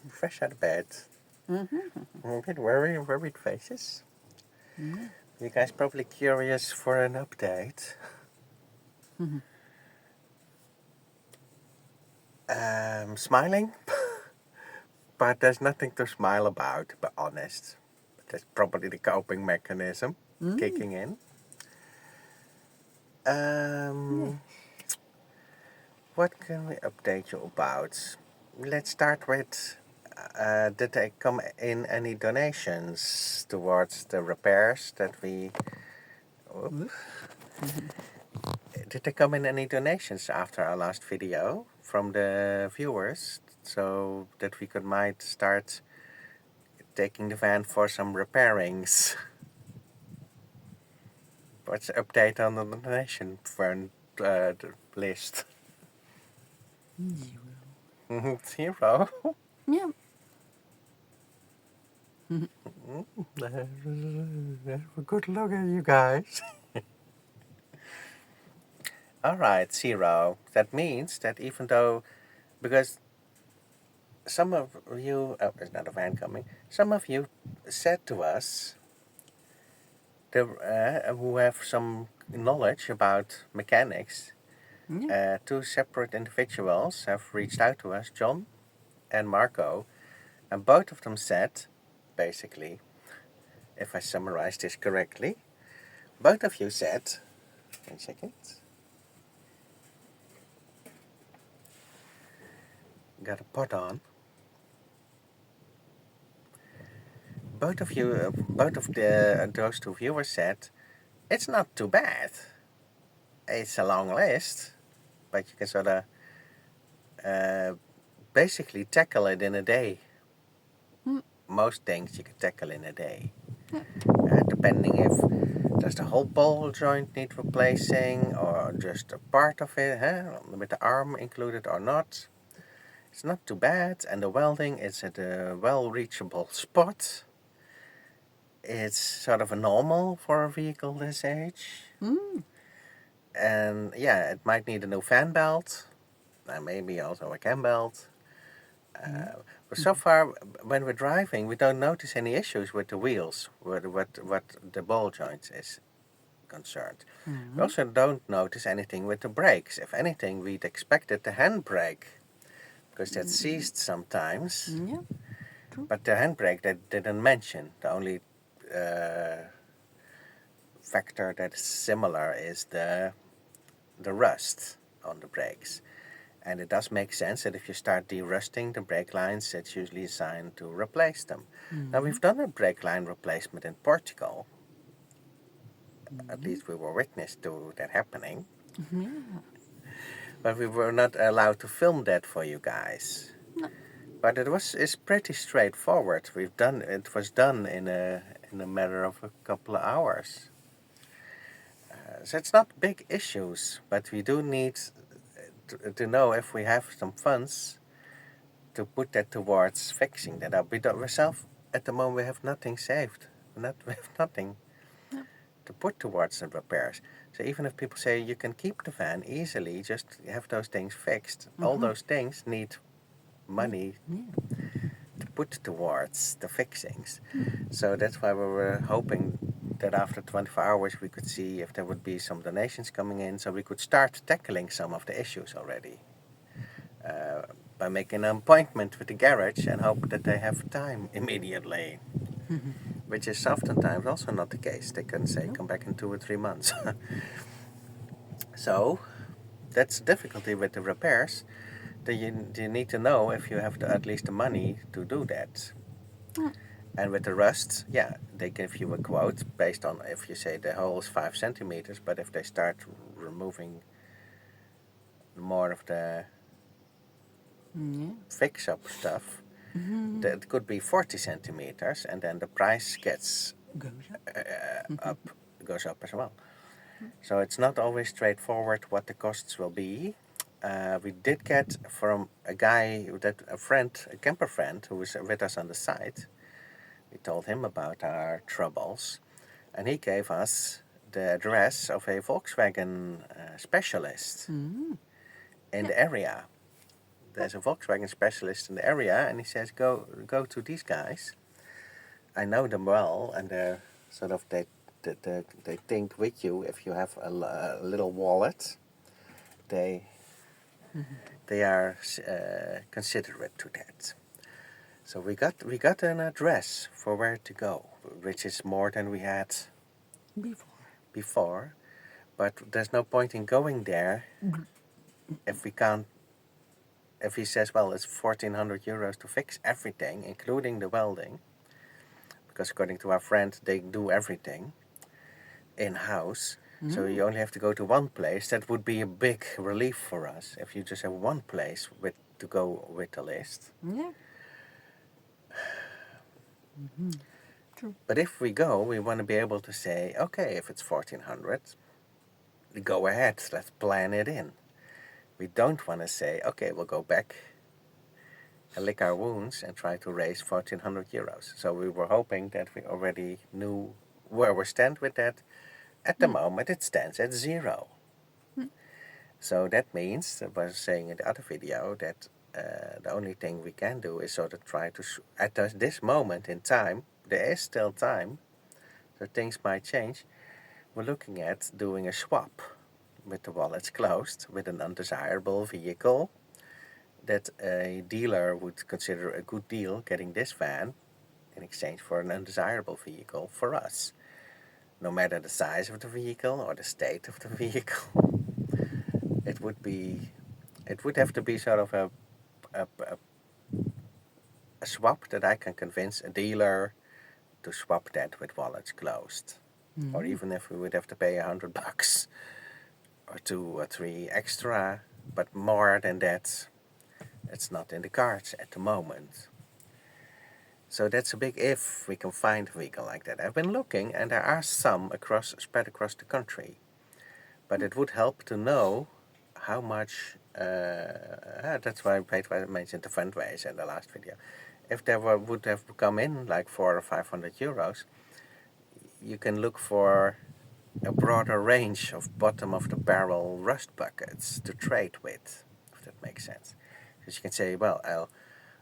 fresh out of bed. A bit worried faces. You guys probably curious for an update. Smiling, but there's nothing to smile about, to be honest. That's probably the coping mechanism kicking in. What can we update you about? Let's start with, did there come in any donations towards the repairs that we... Did there come in any donations after our last video from the viewers so that we might start taking the van for some repairings? What's the update on the donation van list? 0. 0. Yeah. Have a good look at you guys. Alright, 0. That means that even though, because some of you, there's another van coming, some of you said to us, who have some knowledge about mechanics, two separate individuals have reached out to us, John and Marco, and both of them said, basically, if I summarize this correctly, both of you said, 1 second, got a pot on. Both of those two viewers said, it's not too bad. It's a long list, but you can sort of basically tackle it in a day. Most things you can tackle in a day. Depending if does the whole ball joint need replacing or just a part of it, with the arm included or not. It's not too bad, and the welding is at a well-reachable spot. It's sort of a normal for a vehicle this age. And yeah, it might need a new fan belt, and maybe also a cam belt. But so far, when we're driving, we don't notice any issues with the wheels, what the ball joints is concerned. We also don't notice anything with the brakes. If anything, we'd expected the handbrake, because that's seized sometimes. Yeah. True. But the handbrake they didn't mention. The only factor that is similar is the rust on the brakes. And it does make sense that if you start de-rusting the brake lines, it's usually a sign to replace them. Now, we've done a brake line replacement in Portugal. At least we were witness to that happening. But we were not allowed to film that for you guys. No. But it's pretty straightforward. It was done in a matter of a couple of hours. So it's not big issues, but we do need to know if we have some funds to put that towards fixing that up. We don't ourselves at the moment. We have nothing saved. We have nothing to put towards the repairs. So even if people say you can keep the van easily, just have those things fixed. All those things need money to put towards the fixings. So that's why we were hoping that after 24 hours we could see if there would be some donations coming in, so we could start tackling some of the issues already. By making an appointment with the garage and hope that they have time immediately. Which is oftentimes also not the case. They can say come back in 2 or 3 months. So that's the difficulty with the repairs. You need to know if you have at least the money to do that. And with the rust, they give you a quote based on if you say the hole is 5 centimeters, but if they start removing more of the fix-up stuff, that could be 40 centimeters, and then the price goes up as well. So it's not always straightforward what the costs will be. We did get from a guy, a camper friend who was with us on the site. We told him about our troubles, and he gave us the address of a Volkswagen specialist in the area. there's a Volkswagen specialist in the area, and he says, go to these guys. I know them well, and they're sort of they think with you. If you have a little wallet, they are considerate to that. So we got an address for where to go, which is more than we had before. But there's no point in going there if we can't. If he says, well, it's 1,400 euros to fix everything, including the welding, because according to our friend, they do everything in-house. So you only have to go to one place. That would be a big relief for us if you just have one place to go with the list. Yeah. True. But if we go, we want to be able to say, okay, if it's 1,400, go ahead, let's plan it in. We don't want to say, okay, we'll go back and lick our wounds and try to raise 1,400 euros. So we were hoping that we already knew where we stand with that. At the moment, it stands at 0. So that means, I was saying in the other video, that the only thing we can do is sort of try to, at this moment in time, there is still time, so things might change. We're looking at doing a swap with the wallets closed with an undesirable vehicle that a dealer would consider a good deal, getting this van in exchange for an undesirable vehicle for us. No matter the size of the vehicle or the state of the vehicle, it would have to be sort of a swap that I can convince a dealer to swap that with wallets closed. Or even if we would have to pay $100 or 2 or 3 extra, but more than that, it's not in the cards at the moment. So that's a big if we can find a vehicle like that. I've been looking, and there are some spread across the country. But it would help to know how much, that's why I mentioned the fundraise in the last video. If there would have come in like 400 or 500 euros, you can look for a broader range of bottom-of-the-barrel rust buckets to trade with, if that makes sense. Because you can say, well,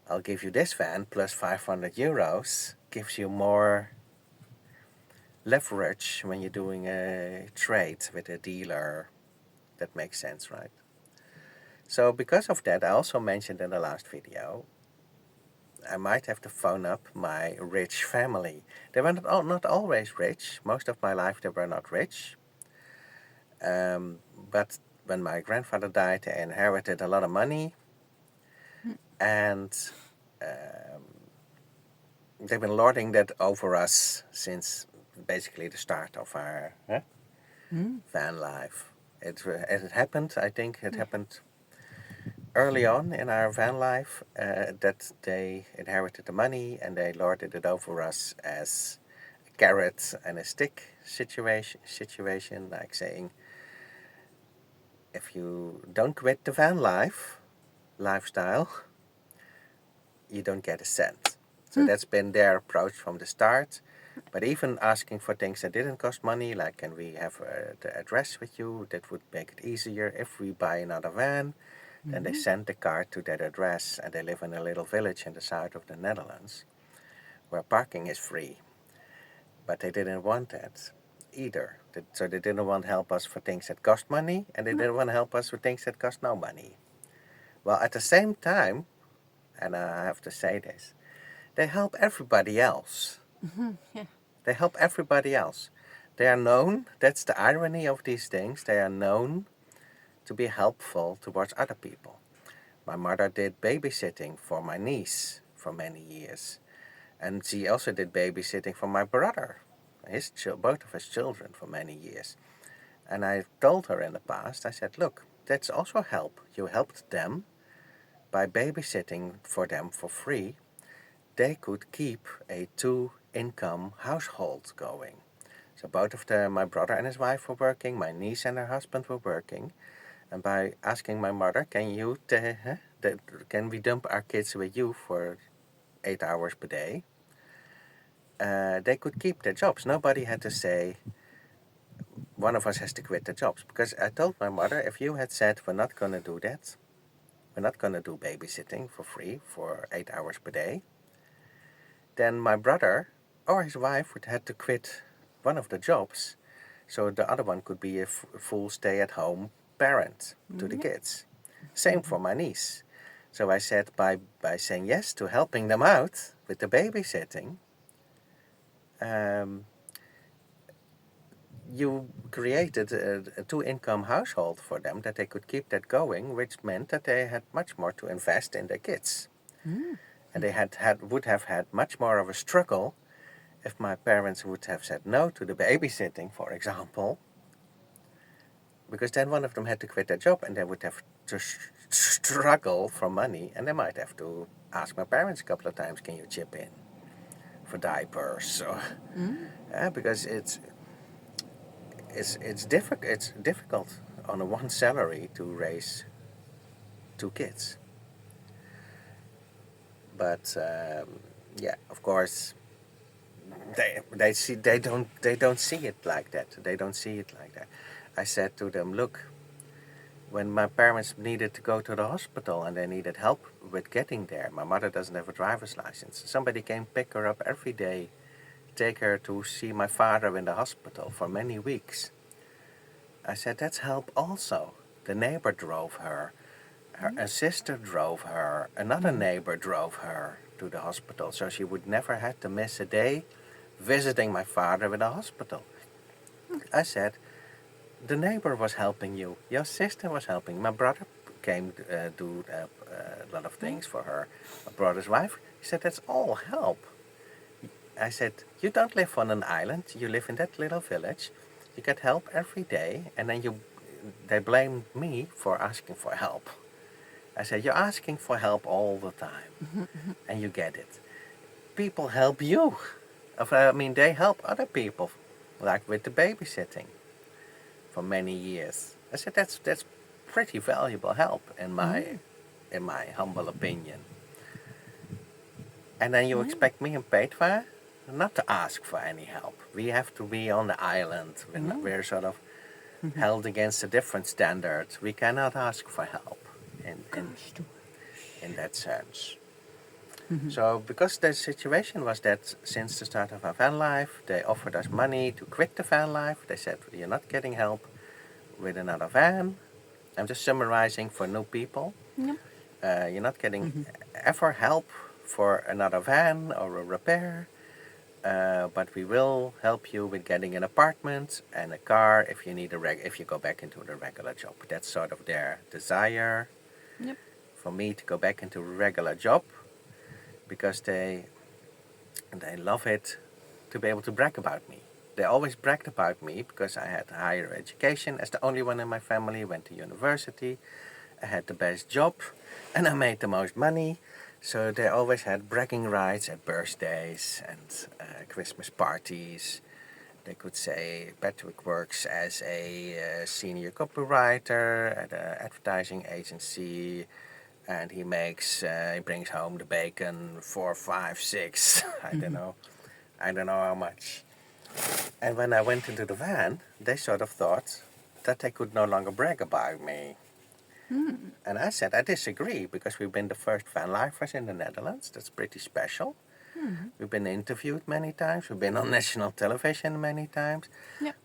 I'll give you this van plus 500 euros, gives you more leverage when you're doing a trade with a dealer. That makes sense, right? So because of that, I also mentioned in the last video, I might have to phone up my rich family. They were not always rich. Most of my life they were not rich. But when my grandfather died, they inherited a lot of money. And they've been lording that over us since basically the start of our van life. It happened, I think it happened early on in our van life, that they inherited the money and they lorded it over us as a carrot and a stick situation, like saying, if you don't quit the van lifestyle, you don't get a cent. So that's been their approach from the start. But even asking for things that didn't cost money, like can we have the address with you, that would make it easier. If we buy another van, then they send the car to that address, and they live in a little village in the south of the Netherlands where parking is free. But they didn't want that either. So they didn't want to help us for things that cost money, and they didn't want to help us for things that cost no money. Well, at the same time, and I have to say this, they help everybody else. Yeah. They help everybody else. They are known, that's the irony of these things, they are known to be helpful towards other people. My mother did babysitting for my niece for many years. And she also did babysitting for my brother, both of his children, for many years. And I told her in the past, I said, look, that's also help. You helped them by babysitting for them for free. They could keep a 2-income household going. So both of my brother and his wife were working, my niece and her husband were working. And by asking my mother, can we dump our kids with you for 8 hours per day? They could keep their jobs. Nobody had to say, one of us has to quit the jobs. Because I told my mother, if you had said, we're not going to do that, we're not going to do babysitting for free for 8 hours per day. Then my brother or his wife would have to quit one of the jobs, so the other one could be a full stay-at-home parent to the kids. Same for my niece. So I said by saying yes to helping them out with the babysitting, you created a two-income household for them, that they could keep that going, which meant that they had much more to invest in their kids. And they would have had much more of a struggle if my parents would have said no to the babysitting, for example, because then one of them had to quit their job and they would have to struggle for money, and they might have to ask my parents a couple of times, can you chip in for diapers? Or, because it's difficult on a one salary to raise two kids. But yeah, of course, they don't see it like that. They don't see it like that. I said to them, look, when my parents needed to go to the hospital and they needed help with getting there, my mother doesn't have a driver's license. Somebody came pick her up every day, take her to see my father in the hospital for many weeks. I said, that's help also. The neighbor drove her. A sister drove her. Another neighbor drove her to the hospital, so she would never have to miss a day visiting my father in the hospital. I said, the neighbor was helping you. Your sister was helping. My brother came to do a lot of things for her. My brother's wife. He said, that's all help. I said, you don't live on an island. You live in that little village. You get help every day, and then they blamed me for asking for help. I said, you're asking for help all the time, and you get it. People help you. They help other people, like with the babysitting, for many years. I said, that's pretty valuable help in my humble opinion. And then you expect me and Petra not to ask for any help. We have to be on the island. We're sort of held against a different standard. We cannot ask for help in that sense. So because the situation was that since the start of our van life, they offered us money to quit the van life. They said, you're not getting help with another van. I'm just summarizing for new people. You're not getting ever help for another van or a repair, but we will help you with getting an apartment and a car if you need if you go back into the regular job. That's sort of their desire for me to go back into a regular job, because they love it to be able to brag about me. They always bragged about me because I had higher education as the only one in my family, went to university, I had the best job, and I made the most money. So they always had bragging rights at birthdays and Christmas parties. They could say Patrick works as a senior copywriter at an advertising agency, and he brings home the bacon 4, 5, 6. I don't know how much. And when I went into the van, they sort of thought that they could no longer brag about me. And I said, I disagree, because we've been the first van lifers in the Netherlands. That's pretty special. We've been interviewed many times. We've been on national television many times.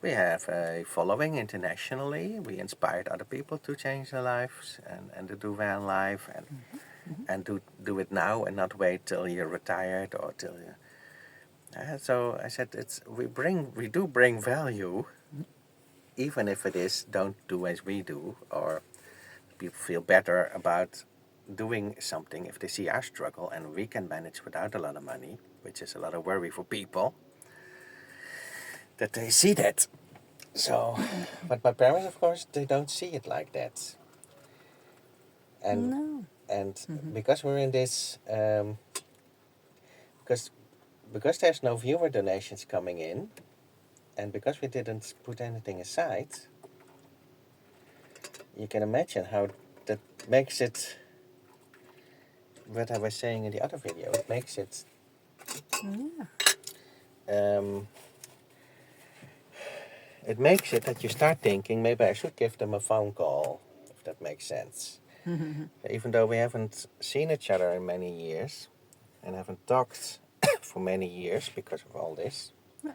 We have a following internationally. We inspired other people to change their lives and to do van life and to do it now and not wait till you're retired or till you. So I said, we do bring value, even if it is don't do as we do, or people feel better about doing something if they see our struggle and we can manage without a lot of money, which is a lot of worry for people, that they see that. So, but my parents, of course, they don't see it like that. And because we're in this, because there's no viewer donations coming in, and because we didn't put anything aside, you can imagine how that makes it, what I was saying in the other video, it makes it it makes it that you start thinking, maybe I should give them a phone call, if that makes sense. Even though we haven't seen each other in many years and haven't talked for many years because of all this. Which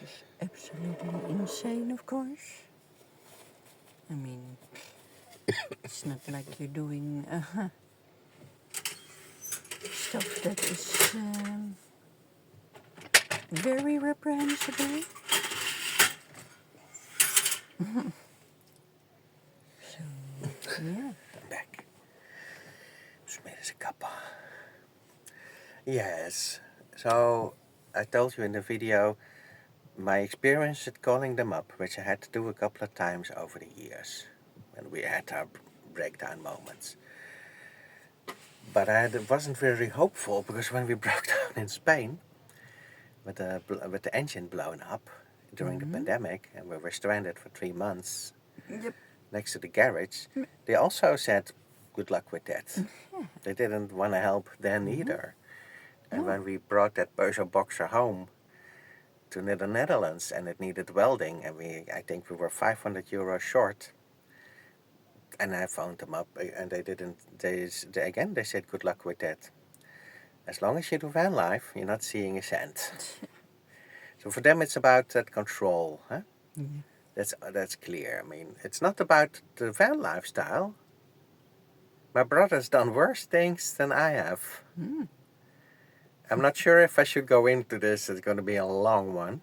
is absolutely insane, of course. I mean, it's not like you're doing stuff that is very reprehensible. So, yeah. I'm back. Just made us a cup. Yes. So I told you in the video my experience at calling them up, which I had to do a couple of times over the years when we had our breakdown moments. But wasn't very hopeful because when we broke down in Spain with the engine blown up during the pandemic and we were stranded for 3 months Yep. next to the garage, they also said good luck with that. They didn't want to help then either. And when we brought that Peugeot Boxer home to the Netherlands and it needed welding and I think we were 500 euros short, and I phoned them up and they didn't, they said good luck with that. As long as you do van life, you're not seeing a cent. So for them it's about that control, huh? That's clear. I mean, it's not about the van lifestyle. My brother's done worse things than I have. I'm not sure if I should go into this. It's going to be a long one.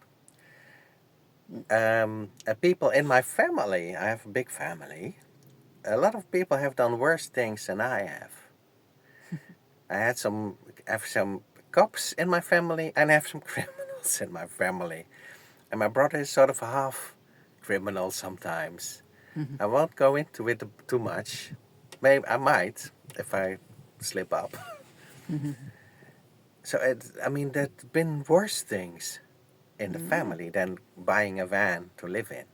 People in my family, I have a big family. A lot of people have done worse things than I have. I have some cops in my family and I have some criminals in my family. And my brother is sort of a half criminal sometimes. I won't go into it too much. Maybe I might if I slip up. So there's been worse things in the family than buying a van to live in.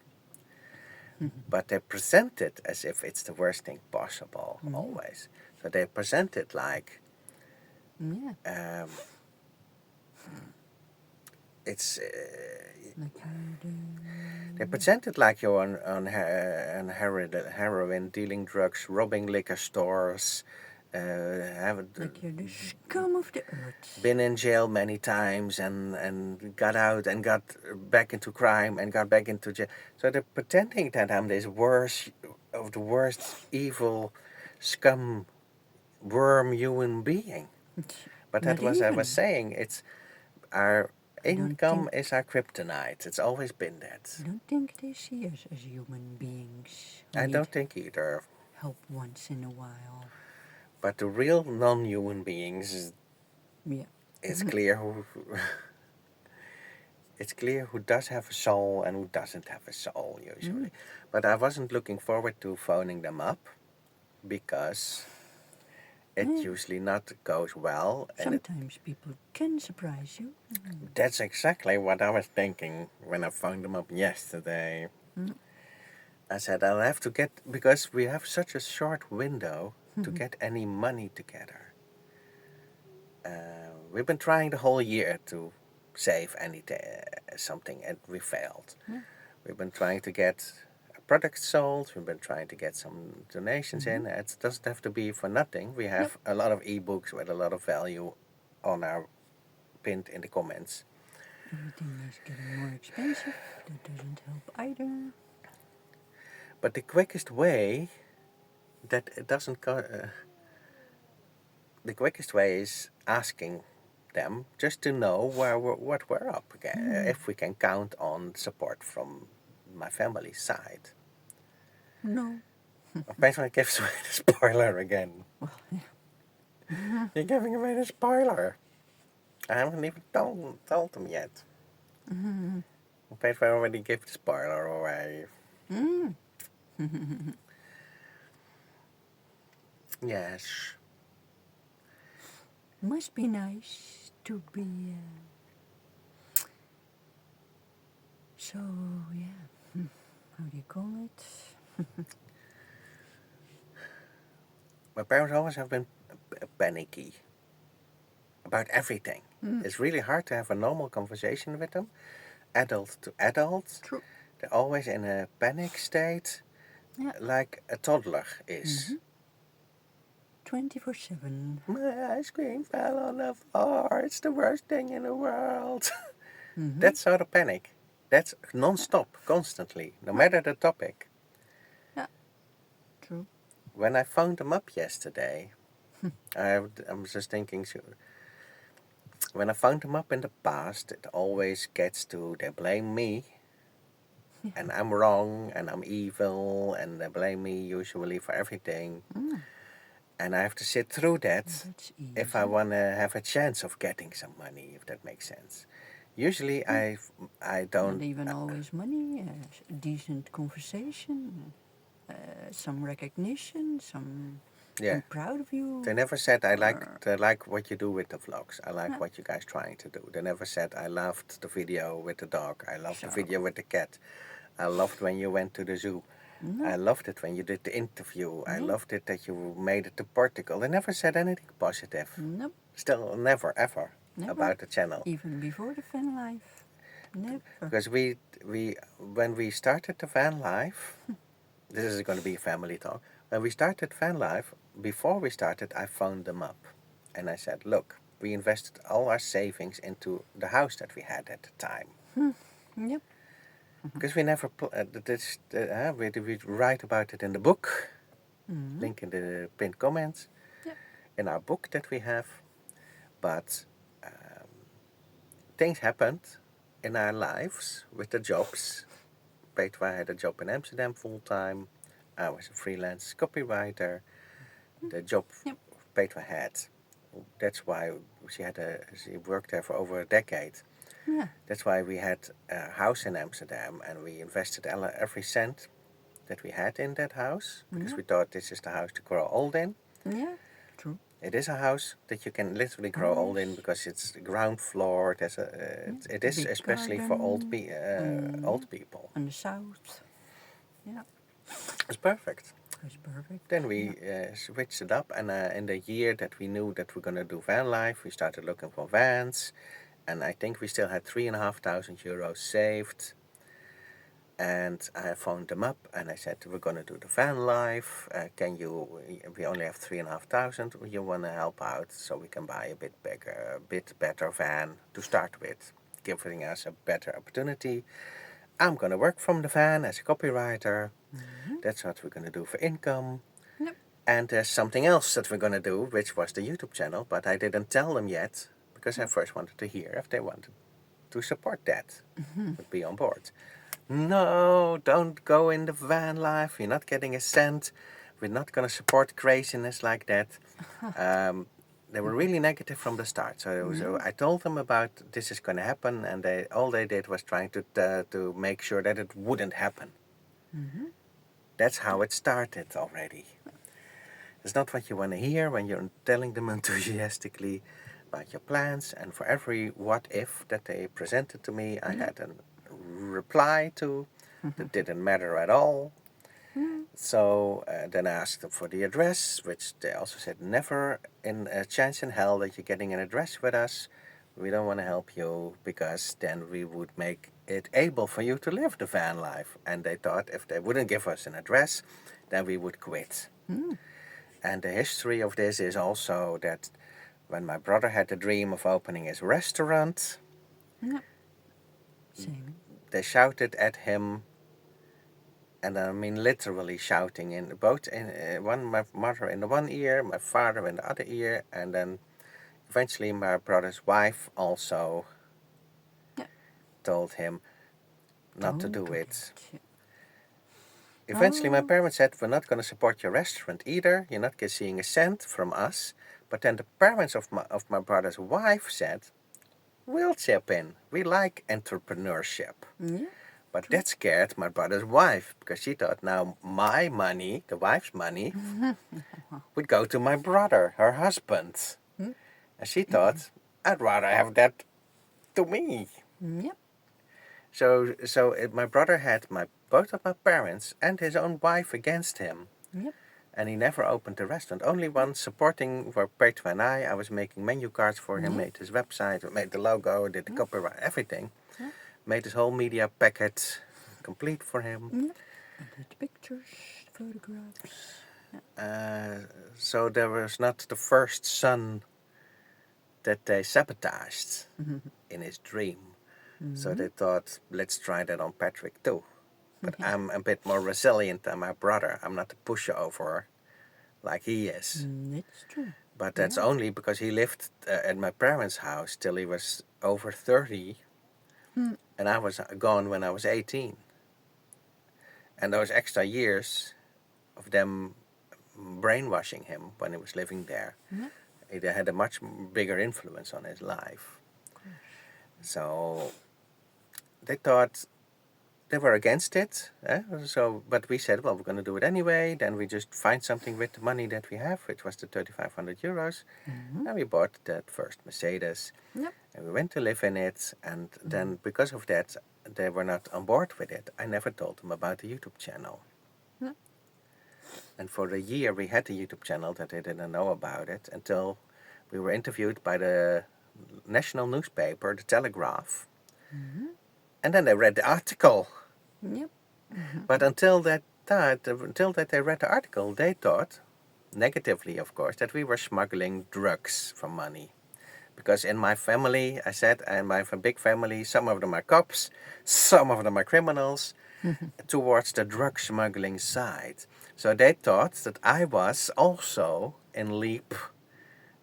But they present it as if it's the worst thing possible, always. So they present it like it's. They present it like you're on heroin, dealing drugs, robbing liquor stores, Like you're the scum of the earth. been in jail many times and got out and got back into crime and got back into jail. So they're pretending that I'm this worst of the worst evil scum worm human being. But that was I was saying, it's our income is our kryptonite. It's always been that. I don't think they see us as human beings. I don't think either. Help once in a while. But the real non-human beings, it's clear who it's clear who does have a soul and who doesn't have a soul usually. But I wasn't looking forward to phoning them up because it usually not goes well. And sometimes people can surprise you. That's exactly what I was thinking when I phoned them up yesterday. I said I'll have to get, because we have such a short window to get any money together. We've been trying the whole year to save something and we failed. We've been trying to get products sold, we've been trying to get some donations in. It doesn't have to be for nothing. We have a lot of ebooks with a lot of value on our pinned in the comments. Everything is getting more expensive. That doesn't help either. But the quickest way that it doesn't go... the quickest way is asking them just to know what we're up against, if we can count on support from my family's side. No. Apparently, it gives away the spoiler again. Well, You're giving away the spoiler. I haven't even told them yet. Apparently, I already gave the spoiler away. Yes. Must be nice to be so, how do you call it? My parents always have been panicky about everything. It's really hard to have a normal conversation with them, adult to adult. True. They're always in a panic state. Yeah. like a toddler is. 24/7. My ice cream fell on the floor. It's the worst thing in the world. That sort of panic. That's non-stop, constantly, no matter the topic. Yeah. True. When I phoned them up yesterday, I'm just thinking, when I phoned them up in the past, it always gets to, they blame me, and I'm wrong, and I'm evil, and they blame me usually for everything. And I have to sit through that That's easy. if I want to have a chance of getting some money, if that makes sense. Usually I don't... Not even always money, decent conversation, some recognition, some Yeah. I'm proud of you. They never said I like what you do with the vlogs. I like Yeah. what you guys trying to do. They never said I loved the video with the dog. I loved the So- video with the cat. I loved when you went to the zoo. No. I loved it when you did the interview. I No. loved it that you made it to Portugal. They never said anything positive. Nope. Still never ever Never. about the channel. Even before the van life. Never. Because we when we started the van life, this is going to be a family talk. When we started van life, before we started, I phoned them up, and I said, "Look, we invested all our savings into the house that we had at the time, Yep. because we never we write about it in the book, link in the pinned comments, Yep. in our book that we have, but things happened in our lives with the jobs. Petra had a job in Amsterdam full time. I was a freelance copywriter. The job Yep. Petra had, that's why she worked there for over a decade. Yeah. That's why we had a house in Amsterdam, and we invested every cent that we had in that house, because we thought this is the house to grow old in. Yeah. True. It is a house that you can literally grow old in, because it's the ground floor. There's it is Big especially for old garden, people. On the south. Yeah. It's perfect. That's perfect. Then we switched it up, and in the year that we knew that we're going to do van life, we started looking for vans, and I think we still had 3,500 euros saved. And I phoned them up, and I said, we're going to do the van life. We only have 3,500. You want to help out so we can buy a bit bigger, a bit better van to start with, giving us a better opportunity. I'm going to work from the van as a copywriter. That's what we're going to do for income. Yep. And there's something else that we're going to do, which was the YouTube channel, but I didn't tell them yet, because I first wanted to hear if they wanted to support that, would be on board. No, don't go in the van life. You're not getting a cent. We're not going to support craziness like that. They were really negative from the start. So I told them about this is going to happen, and all they did was trying to make sure that it wouldn't happen. That's how it started already. It's not what you want to hear when you're telling them enthusiastically about your plans. And for every what if that they presented to me, I had a reply to that didn't matter at all. So then I asked them for the address, which they also said, never in a chance in hell that you're getting an address with us. We don't want to help you, because then we would make it able for you to live the van life. And they thought if they wouldn't give us an address, then we would quit. And the history of this is also that when my brother had the dream of opening his restaurant, Same. they shouted at him, and I mean literally shouting, in both in my mother in the one ear, my father in the other ear, and then eventually my brother's wife also told him not to do it. Eventually my parents said, we're not going to support your restaurant either, you're not seeing a cent from us. But then the parents of my brother's wife said, we'll chip in, we like entrepreneurship. But that scared my brother's wife, because she thought now my money, the wife's money, would go to my brother, her husband. And she thought, I'd rather have that to me. Yep. So my brother had both of my parents and his own wife against him. Yep. And he never opened the restaurant. Only one supporting were Petra and I was making menu cards for him, made his website, made the logo, did the copyright, everything. Made his whole media packet complete for him. Yep. And the pictures. photographs. So there was not the first son that they sabotaged in his dream. So they thought, let's try that on Patrick too. But I'm a bit more resilient than my brother. I'm not a pushover like he is. That's true. But that's only because he lived at my parents' house till he was over 30. And I was gone when I was 18. And those extra years of them brainwashing him when he was living there, it had a much bigger influence on his life. So they thought they were against it. But we said, well, we're going to do it anyway. Then we just find something with the money that we have, which was the 3,500 euros. And we bought that first Mercedes. And we went to live in it. And then because of that, they were not on board with it. I never told them about the YouTube channel. And for a year we had the YouTube channel that they didn't know about it until we were interviewed by the national newspaper, the Telegraph. And then they read the article. But until that they read the article, they thought, negatively of course, that we were smuggling drugs for money. Because in my family, I said, and my big family, some of them are cops, some of them are criminals, towards the drug smuggling side. So they thought that I was also in league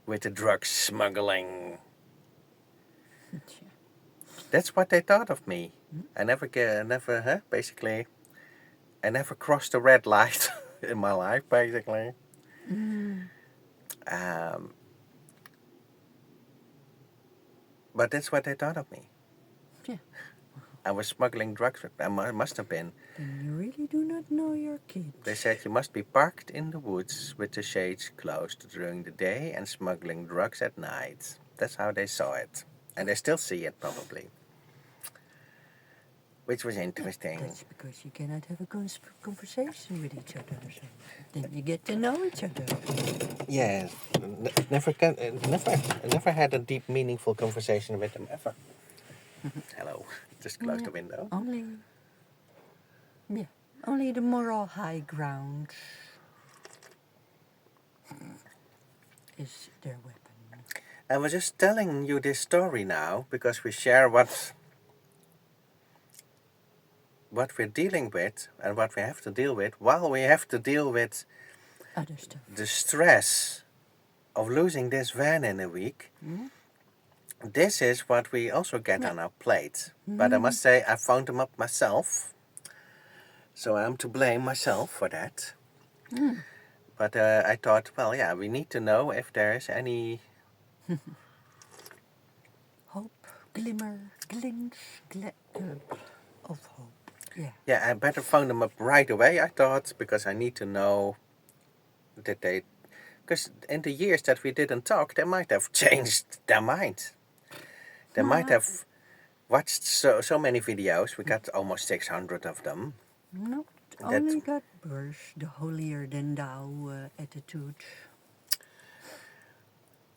with the drug smuggling. That's what they thought of me. I never crossed a red light in my life, basically. But that's what they thought of me. I was smuggling drugs with them. I must have been. Then you really do not know your kids. They said you must be parked in the woods with the shades closed during the day and smuggling drugs at night. That's how they saw it. And they still see it, probably. Which was interesting. That's because you cannot have a conversation with each other. So then you get to know each other. Yes. Never had a deep, meaningful conversation with them, ever. Hello. Just close the window. Only the moral high ground is their weapon. I was just telling you this story now because we share what we're dealing with and what we have to deal with while we have to deal with other stuff. The stress of losing this van in a week. This is what we also get on our plate. But I must say, I found them up myself. So I'm to blame myself for that. But I thought, well, yeah, we need to know if there is any... hope, glimmer, glints, of hope. Yeah, I better phone them up right away, I thought, because I need to know that they... Because in the years that we didn't talk, they might have changed their mind. They might have watched so many videos. We got almost 600 of them. No, only got worse, the holier-than-thou attitude.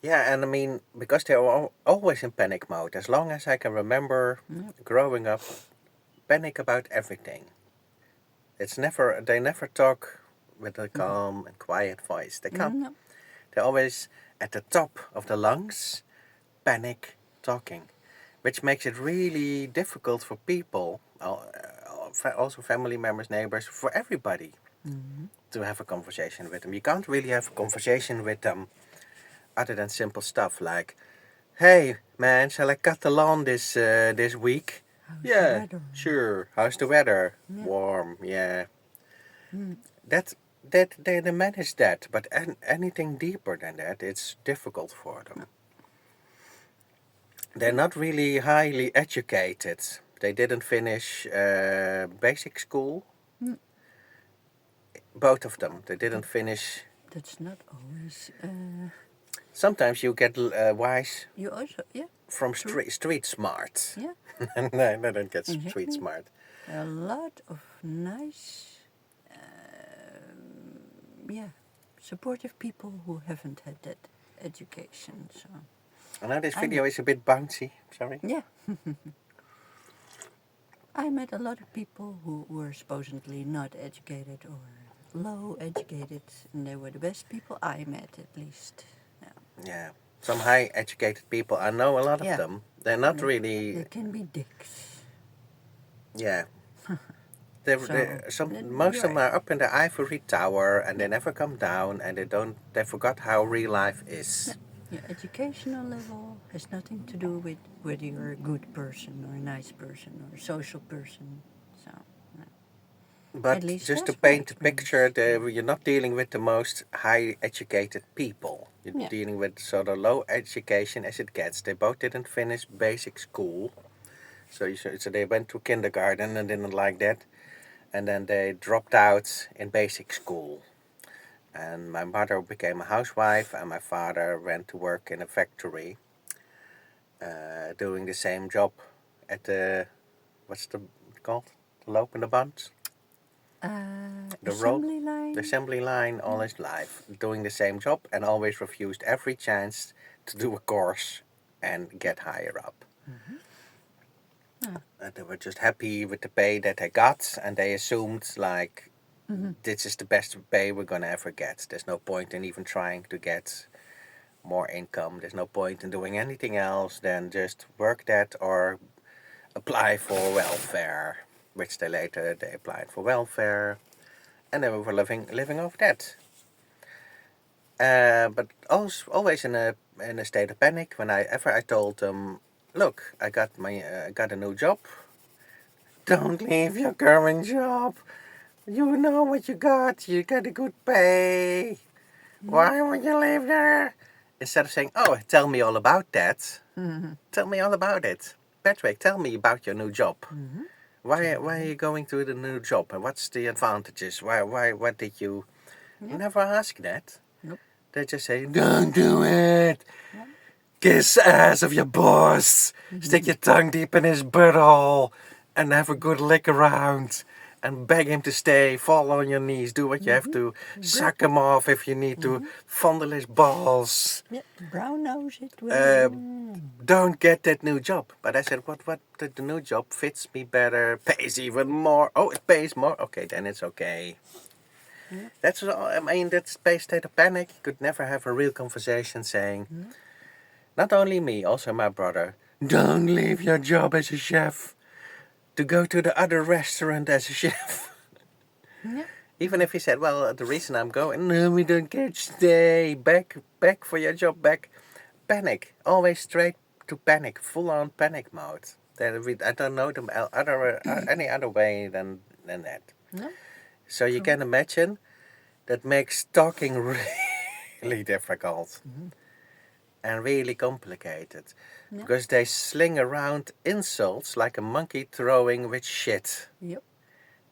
Yeah, and I mean, because they were always in panic mode. As long as I can remember growing up, panic about everything. They never talk with a calm and quiet voice. They come. They're always at the top of the lungs, panic talking, which makes it really difficult for people, also family members, neighbors, for everybody to have a conversation with them. You can't really have a conversation with them other than simple stuff like, hey man, shall I cut the lawn this week? How's the weather? Sure. How's the weather? Warm, yeah. They manage that, but anything deeper than that, it's difficult for them. They're not really highly educated. They didn't finish basic school. Both of them. They didn't finish. That's not always... Sometimes you get wise You also, from street smart. Yeah. No, I don't get street smart. A lot of nice, supportive people who haven't had that education. So. I know this video is a bit bouncy. Sorry. Yeah. I met a lot of people who were supposedly not educated or low educated, and they were the best people I met, at least. Yeah. Yeah. Some high educated people, I know a lot of Yeah. them. They're not They really, can be dicks. yeah. So, Most you're of them right. are up in the ivory tower and they never come down and they forgot how real life is. Yeah. Your educational level has nothing to do with whether you're a good person or a nice person or a social person. So, no. At But least just to that's my paint a picture, experience. you're not dealing with the most high educated people. You're Yeah. dealing with sort of low education as it gets. They both didn't finish basic school. So they went to kindergarten and didn't like that. And then they dropped out in basic school. And my mother became a housewife and my father went to work in a factory doing the same job at the, what's the called? The loop and the buns? The road, Assembly line. the assembly line all his life, doing the same job and always refused every chance to do a course and get higher up. They were just happy with the pay that they got and they assumed like this is the best pay we're gonna ever get. There's no point in even trying to get more income. There's no point in doing anything else than just work that or apply for welfare, which they applied for welfare, and they were living off that. But also always in a state of panic whenever I told them, look, I got a new job. Don't leave your current job. You know what you got. You got a good pay. Why would you leave there? Instead of saying, oh, tell me all about that. Tell me all about it. Patrick, tell me about your new job. Why are you going to the new job? And what's the advantages? What did you... You never ask that. Nope. They just say, don't do it. Kiss ass of your boss. Stick your tongue deep in his butthole. And have a good lick around. And beg him to stay. Fall on your knees. Do what you have to. Suck him off if you need to. Fondle his balls. Yeah, brown nose it will. Don't get that new job. But I said, what the new job fits me better, pays even more. Oh, it pays more? Okay, then it's okay. That's all. I mean, that space state of panic. You could never have a real conversation saying, not only me, also my brother, don't leave your job as a chef to go to the other restaurant as a chef. Even if he said, well, the reason I'm going, no, we don't get stay, back for your job, back. Panic, always straight to panic, full-on panic mode. I don't know them any other way than that. No. So you can imagine that makes talking really difficult and really complicated. Because they sling around insults like a monkey throwing with shit. Yep.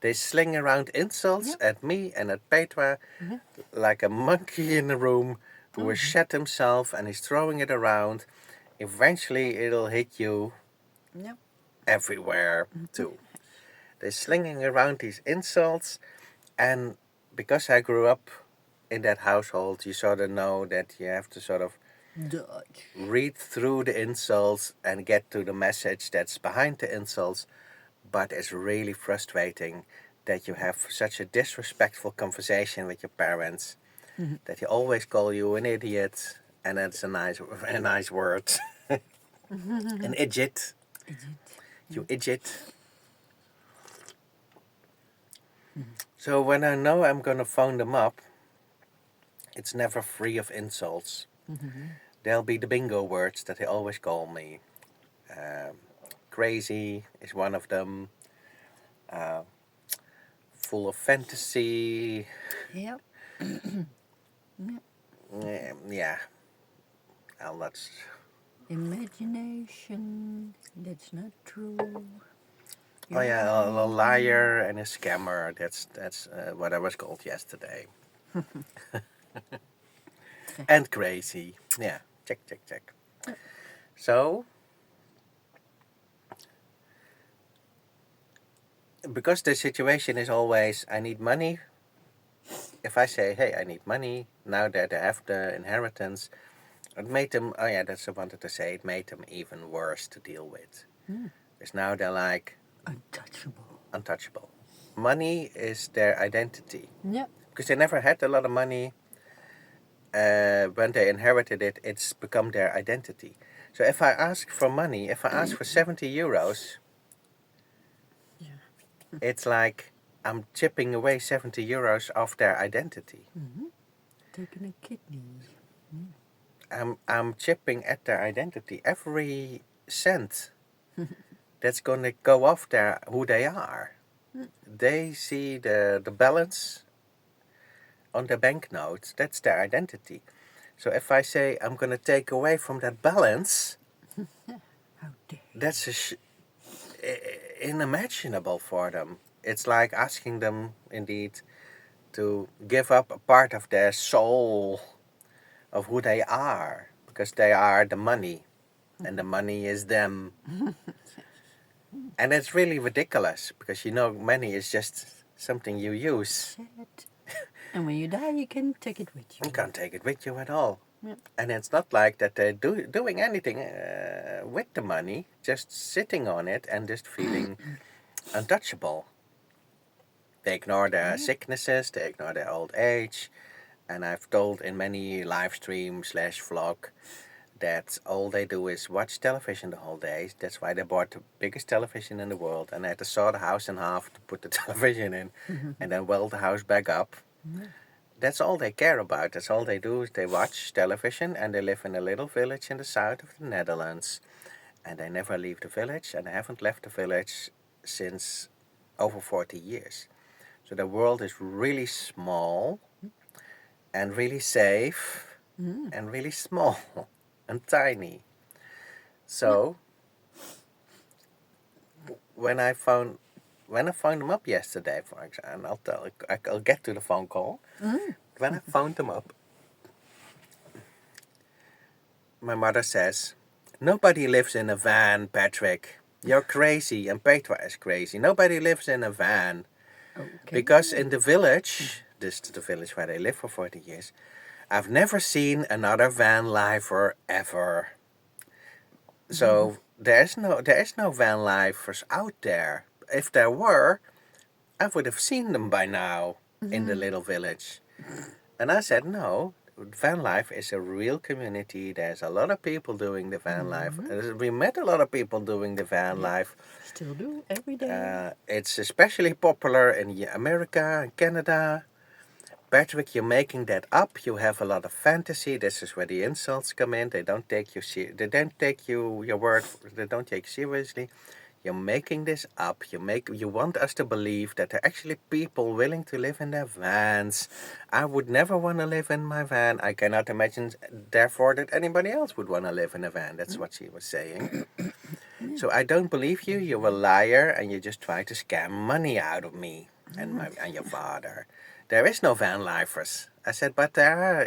They sling around insults at me and at Petra like a monkey in a room who has shat himself and is throwing it around. Eventually it'll hit you everywhere too. They're slinging around these insults, and because I grew up in that household, you sort of know that you have to sort of Dodge. read through the insults and get to the message that's behind the insults. But it's really frustrating that you have such a disrespectful conversation with your parents that they always call you an idiot, and that's a nice word. An idiot. You idiot. So when I know I'm gonna phone them up, it's never free of insults. There'll be the bingo words that they always call me. Crazy is one of them. Full of fantasy. Yep. Yeah. Well, that's... Imagination. That's not true. Oh yeah, a liar and a scammer. That's what I was called yesterday. And crazy. Yeah. Check. So, because the situation is always, I need money. If I say, hey, I need money, now that I have the inheritance, it made them, oh yeah, that's what I wanted to say, it made them even worse to deal with. Because now they're like... Untouchable. Untouchable. Money is their identity. Yep. because they never had a lot of money. When they inherited it, it's become their identity. So if I ask for money, if I ask for 70 euros, it's like I'm chipping away 70 euros off their identity. Taking a kidney. I'm chipping at their identity. Every cent that's going to go off their who they are. They see the balance on the banknote. That's their identity. So if I say I'm going to take away from that balance, How dare that's unimaginable for them. It's like asking them, indeed, to give up a part of their soul, of who they are, because they are the money, and the money is them. And it's really ridiculous, because money is just something you use. Sad. And when you die, you can take it with you. You can't take it with you at all. Yep. And it's not like that they're doing anything with the money, just sitting on it and just feeling untouchable. They ignore their sicknesses, they ignore their old age. And I've told in many live streams / vlog that all they do is watch television the whole day. That's why they bought the biggest television in the world, and they had to saw the house in half to put the television in, and then weld the house back up. That's all they care about. That's all they do is they watch television, and they live in a little village in the south of the Netherlands. And they never leave the village, and they haven't left the village since over 40 years. So the world is really small, and really safe, and really small, and tiny. So when I phoned them up yesterday, for example, I'll get to the phone call. When I phoned them up, my mother says, "Nobody lives in a van, Patrick. You're crazy, and Petra is crazy. Nobody lives in a van." Okay. Because in the village, this is the village where they live for 40 years, I've never seen another van lifer ever. So there is no van lifers out there. If there were, I would have seen them by now in the little village. And I said, no, van life is a real community. There's a lot of people doing the van life. We met a lot of people doing the van life. Still do, every day. It's especially popular in America and Canada. Patrick, you're making that up. You have a lot of fantasy. This is where the insults come in. They don't take you your word. They don't take you seriously. You're making this up. You want us to believe that there are actually people willing to live in their vans. I would never want to live in my van. I cannot imagine, therefore, that anybody else would want to live in a van. That's what she was saying. So I don't believe you. You're a liar, and you just try to scam money out of me and your father. There is no van lifers. I said, but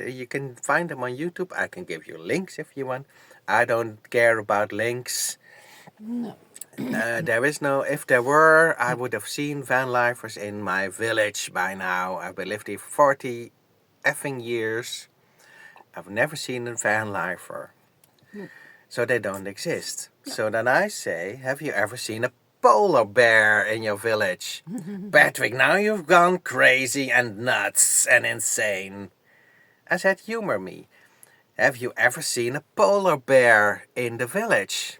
you can find them on YouTube. I can give you links if you want. I don't care about links. No. There is no, if there were, I would have seen van lifers in my village by now. I've been lived here 40 effing years. I've never seen a van lifer. So they don't exist. So then I say, have you ever seen a polar bear in your village? Patrick, now you've gone crazy and nuts and insane. I said, humor me. Have you ever seen a polar bear in the village?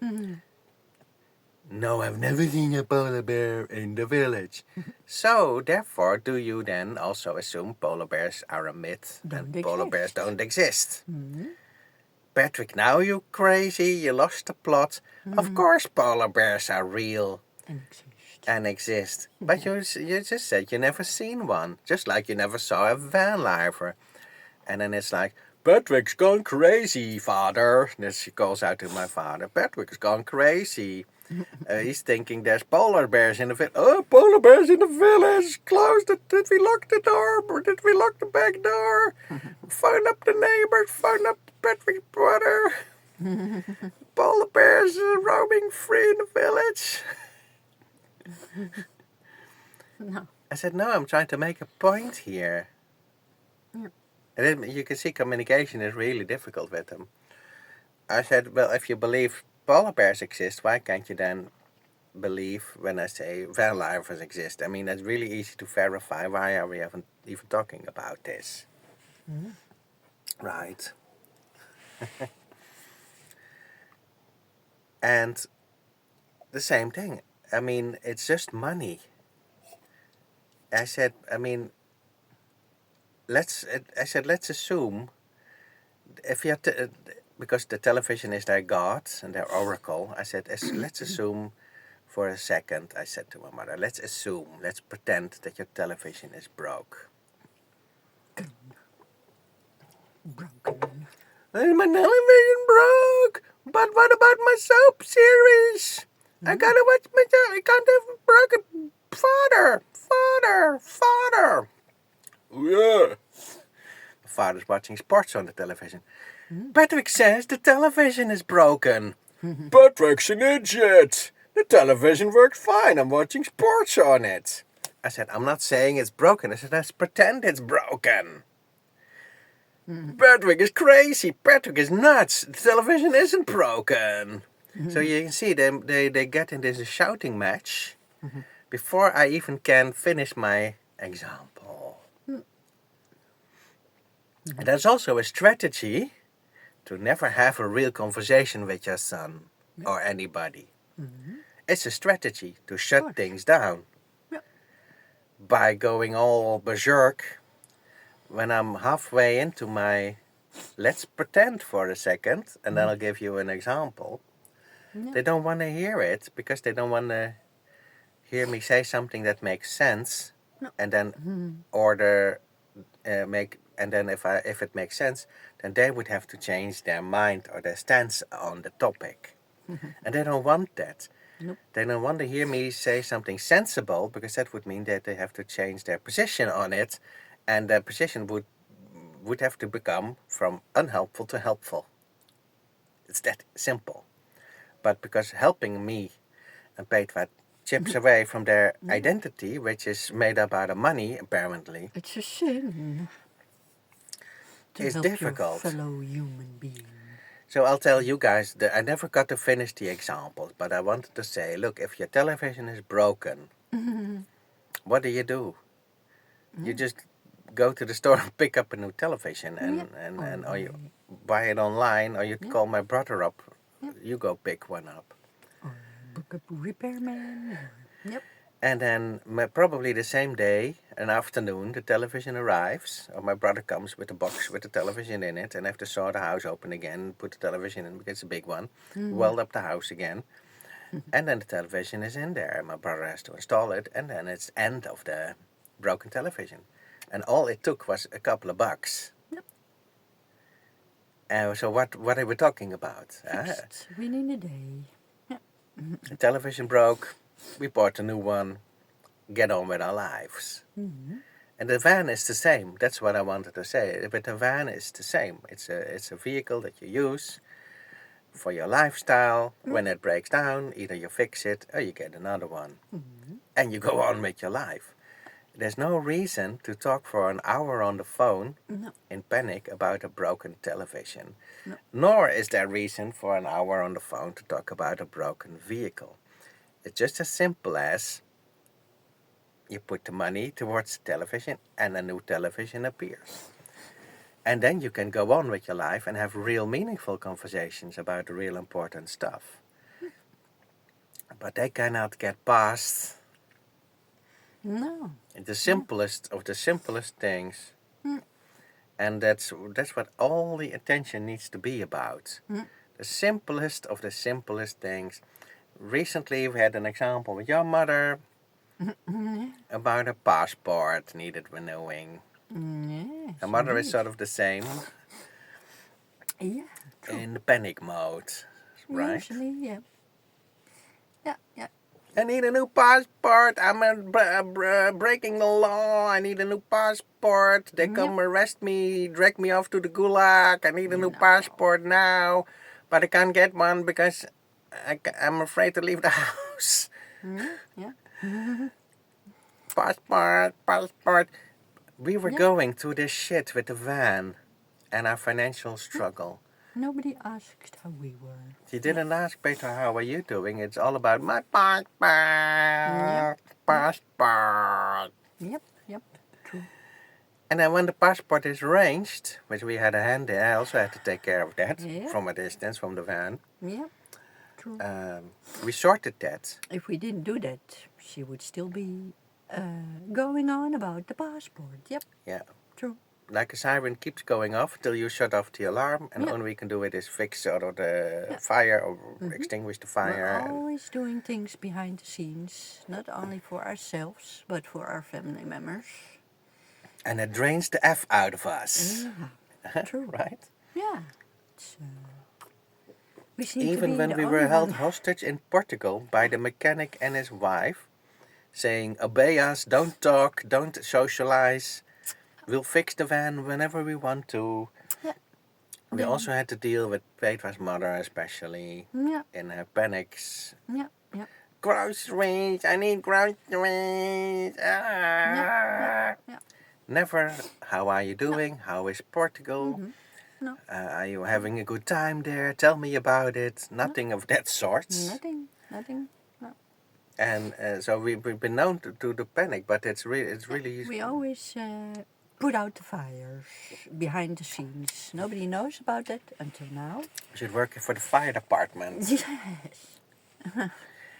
No, I've never seen a polar bear in the village. So, therefore, do you then also assume polar bears are a myth and polar bears don't exist? Patrick, now you crazy, you lost the plot. Of course polar bears are real and exist. But you just said you never seen one, just like you never saw a van lifer. And then it's like, Patrick's gone crazy, father. Then she calls out to my father, Patrick's gone crazy. He's thinking there's polar bears in the village. Oh, polar bears in the village. Closed it. Did we lock the door? Or did we lock the back door? Phone up the neighbors. Phone up Patrick's brother. Polar bears are roaming free in the village. No. I said, no, I'm trying to make a point here. Yeah. And then you can see communication is really difficult with them. I said, well, if you believe polar bears exist, why can't you then believe when I say van lifers exist. I mean, it's really easy to verify. Why are we even talking about this? Mm. Right. And the same thing. I mean, it's just money. I said, I mean, let's assume if you because the television is their god and their oracle. I said, let's assume for a second. I said to my mother, let's pretend that your television is broke. Broken. My television broke. But what about my soap series? I gotta watch my I can't have broken. Father. Yeah. The father's watching sports on the television. Patrick says the television is broken. Patrick's an idiot. The television works fine. I'm watching sports on it. I said, I'm not saying it's broken. I said, let's pretend it's broken. Patrick is crazy. Patrick is nuts. The television isn't broken. So you can see they get in this shouting match before I even can finish my example. And that's also a strategy to never have a real conversation with your son or anybody. It's a strategy to shut things down by going all berserk when I'm halfway into my let's pretend for a second, and then I'll give you an example. They don't want to hear it because they don't want to hear me say something that makes sense, and then if it makes sense, then they would have to change their mind or their stance on the topic, and they don't want that. Nope. They don't want to hear me say something sensible because that would mean that they have to change their position on it, and their position would have to become from unhelpful to helpful. It's that simple. But because helping me and Petra chips away from their identity, which is made up out of money, apparently, It's a sin to it's help difficult. your fellow human being. So I'll tell you guys that I never got to finish the examples, but I wanted to say, look, if your television is broken, what do? You just go to the store and pick up a new television, and or you buy it online, or you call my brother up. You go pick one up. Or book a repairman. Yep. And then probably the same day, an afternoon, the television arrives, or my brother comes with a box with the television in it, and I have to saw the house open again, put the television in because it's a big one, weld up the house again, and then the television is in there, and my brother has to install it, and then it's end of the broken television. And all it took was a couple of bucks. Yep. So what are we talking about? Fixed within a day. Yep. The television broke, we bought a new one, get on with our lives. And the van is the same. That's what I wanted to say. But the van is the same. It's a vehicle that you use for your lifestyle. When it breaks down, either you fix it or you get another one. And you go on with your life. There's no reason to talk for an hour on the phone in panic about a broken television. Nor is there reason for an hour on the phone to talk about a broken vehicle. It's just as simple as you put the money towards the television and a new television appears. And then you can go on with your life and have real meaningful conversations about real important stuff. But they cannot get past the simplest of the simplest things. And that's what all the attention needs to be about. The simplest of the simplest things. Recently we had an example with your mother about a passport needed renewing. Her mother is sort of the same. Yeah. True. In the panic mode, right? Usually, yeah. Yeah. I need a new passport. I'm breaking the law. I need a new passport. They come arrest me, drag me off to the gulag. I need a new passport now. But I can't get one because I'm afraid to leave the house. Passport. We were going through this shit with the van and our financial struggle. Nobody asked how we were. She didn't ask Peter, how are you doing? It's all about my passport, passport. Yep, true. And then when the passport is arranged, which we had a hand in, I also had to take care of that Yeah. from a distance, from the van. Yep, true. We sorted that. If we didn't do that, she would still be going on about the passport. Yep, Yeah. true. Like a siren keeps going off till you shut off the alarm, and Yeah. all we can do it is fix sort of the fire or extinguish the fire. We're always doing things behind the scenes, not only for ourselves, but for our family members. And it drains the F out of us. Yeah, true. Right? Yeah. It's, we seem to Even be when the we only were held one. hostage in Portugal by the mechanic and his wife, saying, obey us, don't talk, don't socialize, we'll fix the van whenever we want to. Yeah. We also had to deal with Petra's mother especially, Yeah, in her panics. yeah, yeah. Groceries, I need groceries. Yeah. Never, how are you doing? How is Portugal? No. Are you having a good time there? Tell me about it. Nothing of that sort. Nothing. No. And so we've been known to the panic, but it's really. We always put out the fires behind the scenes. Nobody knows about it until now. We should work for the fire department. Yes.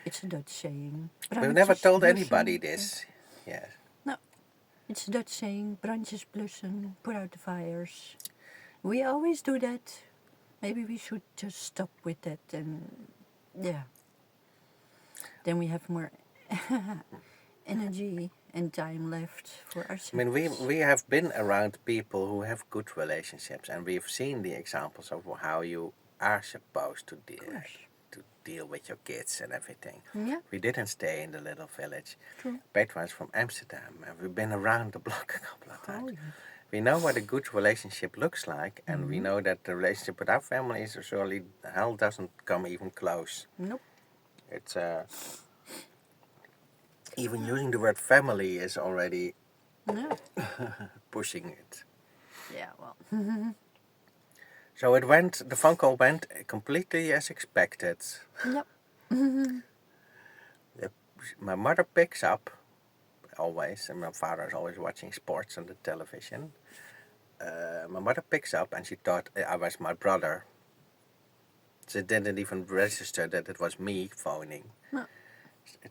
It's a Dutch saying. We've never Brandjes told blussen. anybody this. Yes. No. It's a Dutch saying. Brandjes blussen. Put out the fires. We always do that. Maybe we should just stop with that and yeah. Then we have more energy and time left for ourselves. I mean, we have been around people who have good relationships, and we've seen the examples of how you are supposed to deal with your kids and everything. Yeah. We didn't stay in the little village. True. Petra is from Amsterdam, and we've been around the block a couple of times. Oh, yeah. We know what a good relationship looks like, and we know that the relationship with our family is surely hell doesn't come even close. Nope. It's even using the word family is already pushing it. Yeah, well. So the phone call went completely as expected. Yep. My mother picks up, always, and my father is always watching sports on the television. My mother picks up and she thought I was my brother. She didn't even register that it was me phoning. No.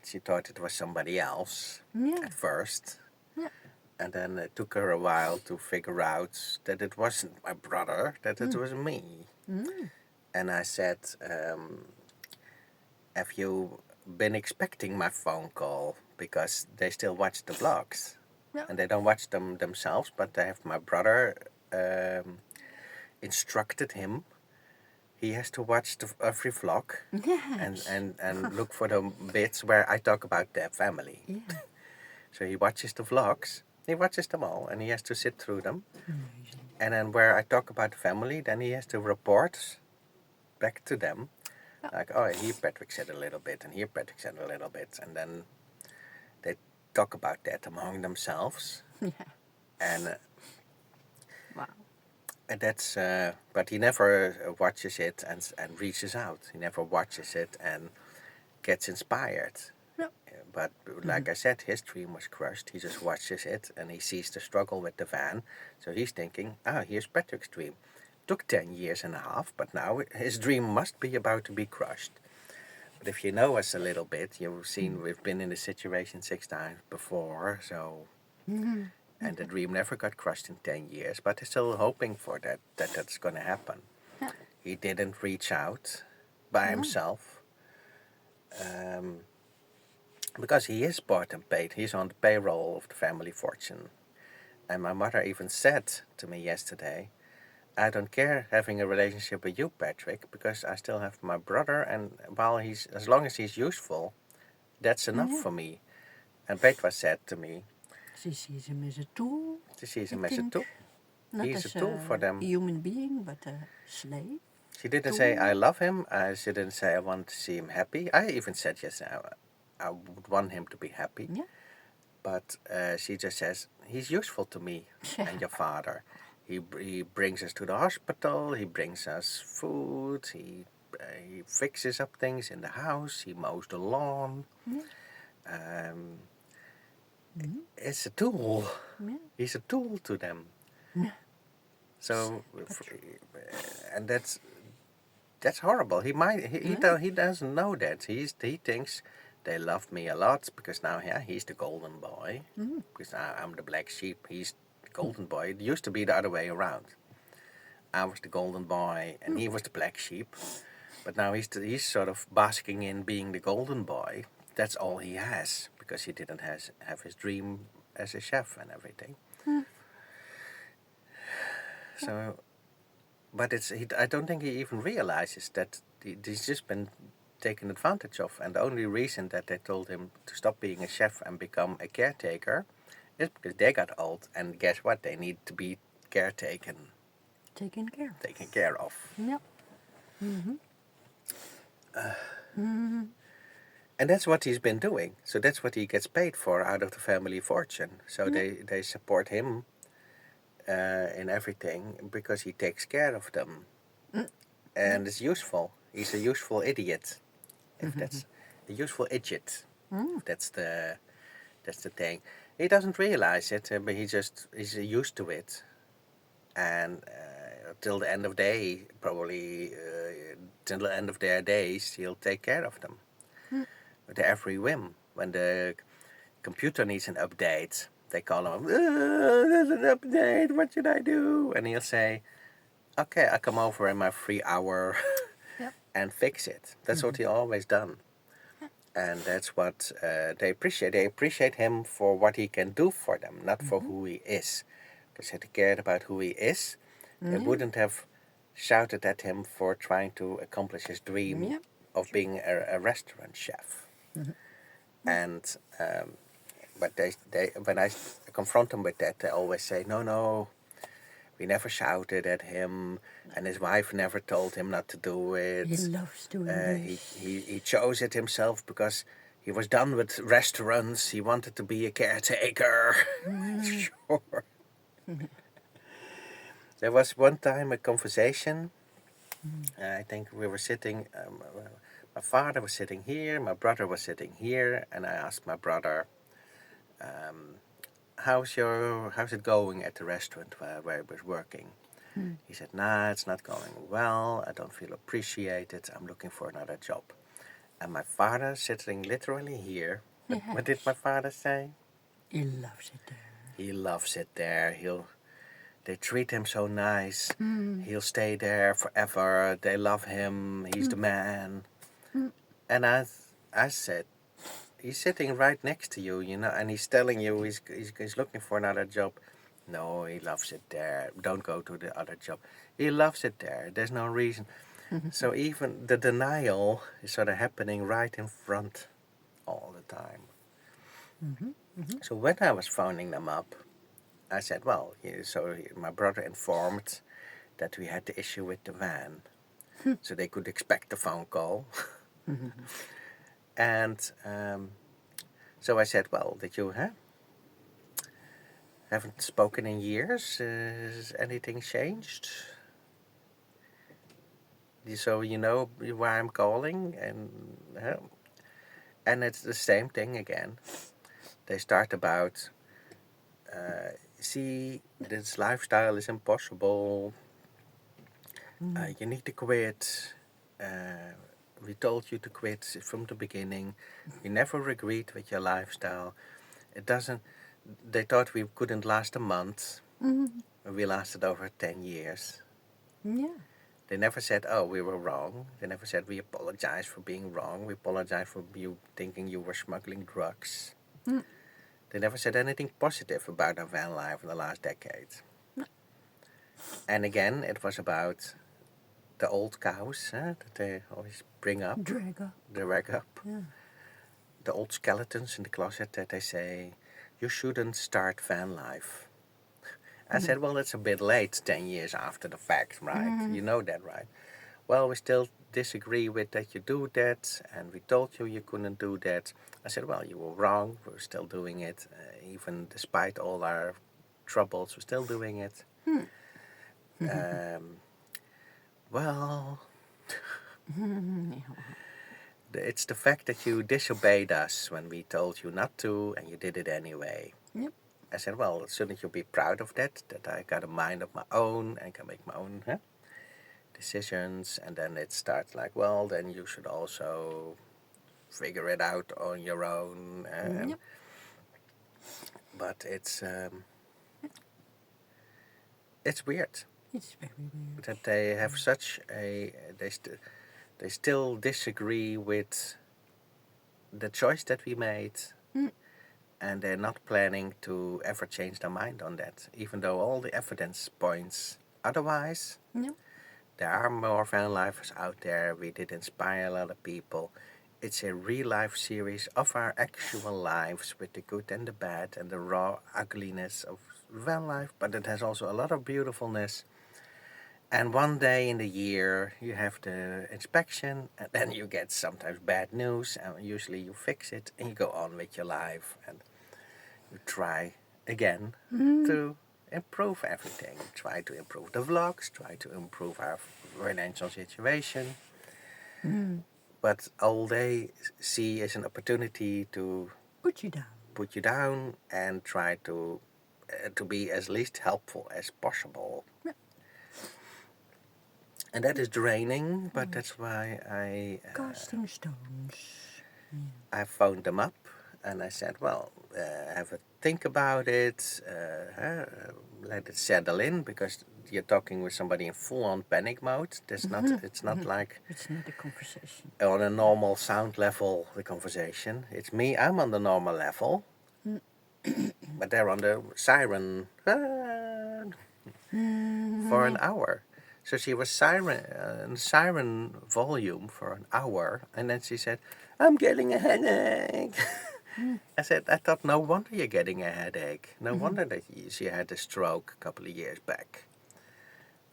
She thought it was somebody else at first. Yeah. And then it took her a while to figure out that it wasn't my brother, that it was me. And I said, have you been expecting my phone call? Because they still watch the vlogs. Yeah. And they don't watch them themselves, but they have my brother instructed him. He has to watch every vlog Yes. and look for the bits where I talk about their family. Yeah. So he watches the vlogs. He watches them all, and he has to sit through them. Amazing. And then where I talk about the family, then he has to report back to them. Like, oh, here Patrick said a little bit, and here Patrick said a little bit. And then they talk about that among themselves. Yeah. And Wow. and that's, but he never watches it and reaches out. He never watches it and gets inspired. No. But like I said, his dream was crushed. He just watches it and he sees the struggle with the van. So he's thinking, here's Patrick's dream. Took 10 years and a half, but now his dream must be about to be crushed. But if you know us a little bit, you've seen we've been in this situation 6 times before, so... And the dream never got crushed in 10 years, but he's still hoping for that's going to happen. Yeah. He didn't reach out by himself. Because he is bought and paid. He's on the payroll of the family fortune. And my mother even said to me yesterday, I don't care having a relationship with you, Patrick, because I still have my brother, and as long as he's useful, that's enough for me. And Petra said to me, She sees him as a tool. she sees him I as a think. tool. Not He's as a tool for them. human being, but a slave. She didn't say, I love him. She didn't say, I want to see him happy. I even said, yes, I would want him to be happy. Yeah. But she just says, he's useful to me and your father. He brings us to the hospital. He brings us food. He fixes up things in the house. He mows the lawn. Yeah. Um, Mm-hmm. it's a tool. Yeah. He's a tool to them. Yeah. So, But true. and that's horrible. Yeah. He doesn't know that. He thinks they love me a lot because now he's the golden boy. Mm. Because I'm the black sheep. He's the golden boy. It used to be the other way around. I was the golden boy and he was the black sheep. But now he's sort of basking in being the golden boy. That's all he has because he didn't have his dream as a chef and everything. Mm. So, but I don't think he even realizes that he's just been taken advantage of. And the only reason that they told him to stop being a chef and become a caretaker is because they got old. And guess what? They need to be taken Care of. Yep. Mm-hmm. And that's what he's been doing. So that's what he gets paid for out of the family fortune. So they support him in everything because he takes care of them. Mm. And it's useful. He's a useful idiot. If that's a useful idiot. Mm. That's the thing. He doesn't realize it, but he's used to it. And till the end of day, probably till the end of their days, he'll take care of them. With every whim. When the computer needs an update, they call him, there's an update, what should I do? And he'll say, okay, I'll come over in my free hour Yep. and fix it. That's what he always done. And that's what they appreciate. They appreciate him for what he can do for them, not for who he is. Because if they cared about who he is, they wouldn't have shouted at him for trying to accomplish his dream of being a restaurant chef. And but they when I confront them with that, they always say, no, we never shouted at him, and his wife never told him not to do it. He loves doing this. He chose it himself because he was done with restaurants. He wanted to be a caretaker. Sure. There was one time a conversation. I think we were sitting. My father was sitting here. My brother was sitting here, and I asked my brother, "How's it going at the restaurant where I was working?" He said, "Nah, it's not going well. I don't feel appreciated. I'm looking for another job." And my father, sitting literally here, what did my father say? He loves it there. He loves it there. They treat him so nice. He'll stay there forever. They love him. He's the man. And I said, he's sitting right next to you, and he's telling you he's looking for another job. No, he loves it there. Don't go to the other job. He loves it there. There's no reason. So even the denial is sort of happening right in front all the time. So when I was phoning them up, I said, well, so my brother informed that we had the issue with the van. So they could expect the phone call. And so I said, well, did you haven't spoken in years? Has anything changed? So you know why I'm calling? And it's the same thing again. They start about, see, this lifestyle is impossible. You need to quit. We told you to quit from the beginning. We never agreed with your lifestyle. They thought we couldn't last a month. We lasted over 10 years. Yeah. They never said, oh, we were wrong. They never said, we apologize for being wrong. We apologize for you thinking you were smuggling drugs. They never said anything positive about our van life in the last decade. And again, it was about the old cows that they always bring up. Drag up. Yeah. The old skeletons in the closet that they say, you shouldn't start van life. I said, well, it's a bit late, 10 years after the fact, right? You know that, right? Well, we still disagree with that you do that, and we told you couldn't do that. I said, well, you were wrong. We're still doing it. Even despite all our troubles, we're still doing it. Well, it's the fact that you disobeyed us when we told you not to, and you did it anyway. Yep. I said, well, shouldn't you be proud of that I got a mind of my own and can make my own decisions? And then it starts like, well, then you should also figure it out on your own. Yep. But it's weird It's very weird. that they have such a they still disagree with the choice that we made, and they're not planning to ever change their mind on that, even though all the evidence points otherwise. Yep. There are more van lifers out there. We did inspire a lot of people. It's a real life series of our actual lives with the good and the bad and the raw ugliness of van life, but it has also a lot of beautifulness. And one day in the year you have the inspection, and then you get sometimes bad news, and usually you fix it and you go on with your life and you try again to improve everything. Try to improve the vlogs, try to improve our financial situation. But all they see is an opportunity to Put you down. and try to be as least helpful as possible. Yeah. And that is draining, but that's why Casting stones. I phoned them up and I said, well, have a think about it, let it settle in, because you're talking with somebody in full-on panic mode. It's not like It's not a conversation. on a normal sound level, the conversation. It's me, I'm on the normal level, but they're on the siren for an hour. So she was siren volume for an hour, and then she said, I'm getting a headache. I said, I thought, no wonder you're getting a headache. No wonder that she had a stroke a couple of years back.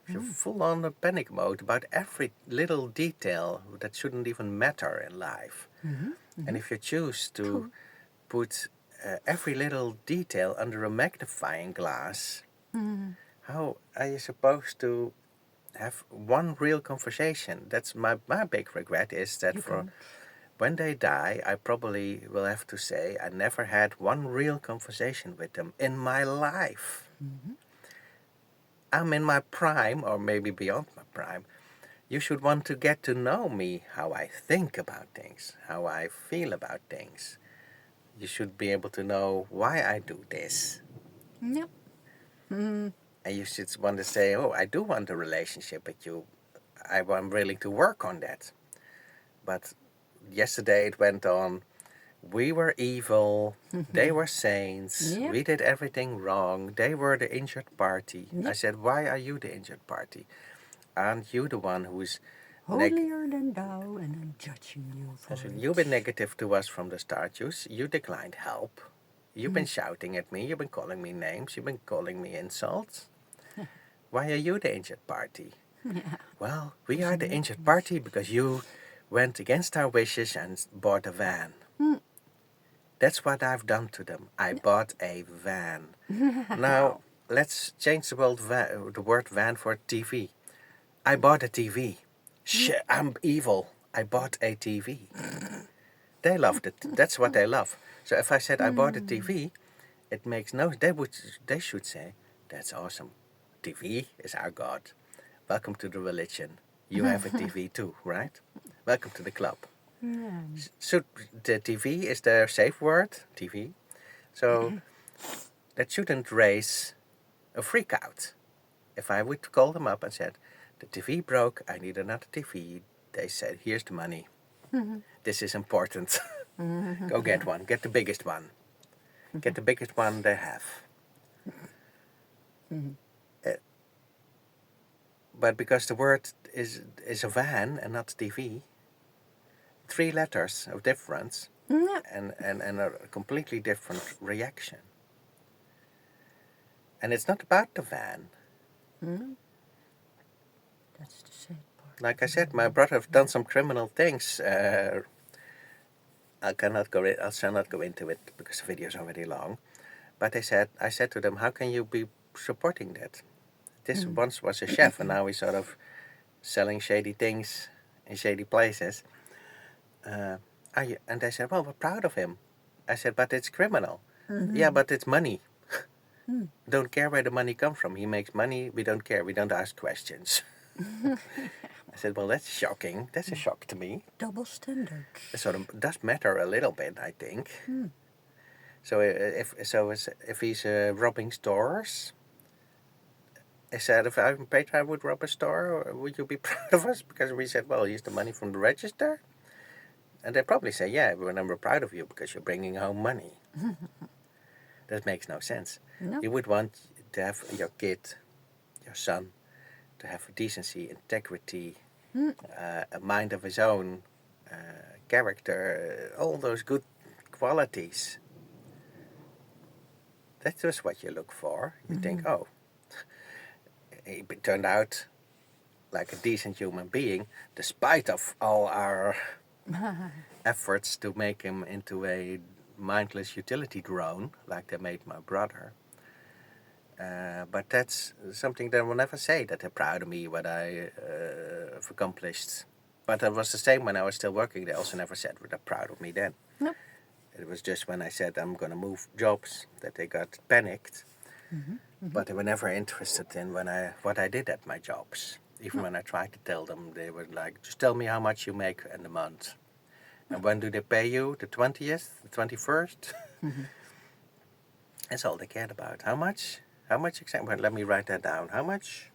You're full on a panic mode about every little detail that shouldn't even matter in life. And if you choose to put every little detail under a magnifying glass, how are you supposed to have one real conversation? That's my big regret, is that when they die, I probably will have to say I never had one real conversation with them in my life. I'm in my prime, or maybe beyond my prime. You should want to get to know me, how I think about things, how I feel about things. You should be able to know why I do this. Yep. And you should want to say, oh, I do want a relationship with you. I'm willing to work on that. But yesterday it went on, we were evil, they were saints, Yep. we did everything wrong, they were the injured party. Yep. I said, why are you the injured party? Aren't you the one who's holier than thou, and I'm judging you for I said, it. you've been negative to us from the start. You declined help. You've been shouting at me, you've been calling me names, you've been calling me insults. Why are you the injured party? Well, we are the injured party because you went against our wishes and bought a van. That's what I've done to them. I bought a van. Now, let's change the word van for TV. I bought a TV. Shit, I'm evil. I bought a TV. They loved it. That's what they love. So if I said I bought a TV, it makes no. They should say, that's awesome. TV is our God. Welcome to the religion. You have a TV too, right? Welcome to the club. Yeah. So the TV is their safe word, TV. So that shouldn't raise a freak out. If I would call them up and said, the TV broke, I need another TV. They said, here's the money. This is important. Go get one. Get the biggest one. Get the biggest one they have. But because the word is a van and not TV, 3 letters of difference and a completely different reaction. And it's not about the van. That's the sad part. Like I said, my brother have done some criminal things. I shall not go into it because the video is already long. But I said to them, how can you be supporting that? This once was a chef, and now he's sort of selling shady things in shady places. And they said, well, we're proud of him. I said, but it's criminal. Yeah, but it's money. Don't care where the money comes from. He makes money. We don't care. We don't ask questions. I said, well, that's shocking. That's a shock to me. Double standards. It sort of does matter a little bit, I think. So if he's robbing stores, I said, if I'm Petra, I would rob a store, would you be proud of us? Because we said, well, here's the money from the register. And they probably say, yeah, we're proud of you because you're bringing home money. That makes no sense. No. You would want to have your kid, your son, to have decency, integrity, a mind of his own, character, all those good qualities. That's just what you look for. You think, oh, he turned out like a decent human being, despite of all our efforts to make him into a mindless utility drone, like they made my brother. But that's something they will never say, that they're proud of me, what I have accomplished. But it was the same when I was still working. They also never said they're proud of me then. Nope. It was just when I said I'm going to move jobs that they got panicked. But they were never interested in what I did at my jobs. Even when I tried to tell them, they were like, just tell me how much you make in a month. And when do they pay you? The 20th? The 21st? That's all they cared about. How much? How much exactly? Well, let me write that down. How much?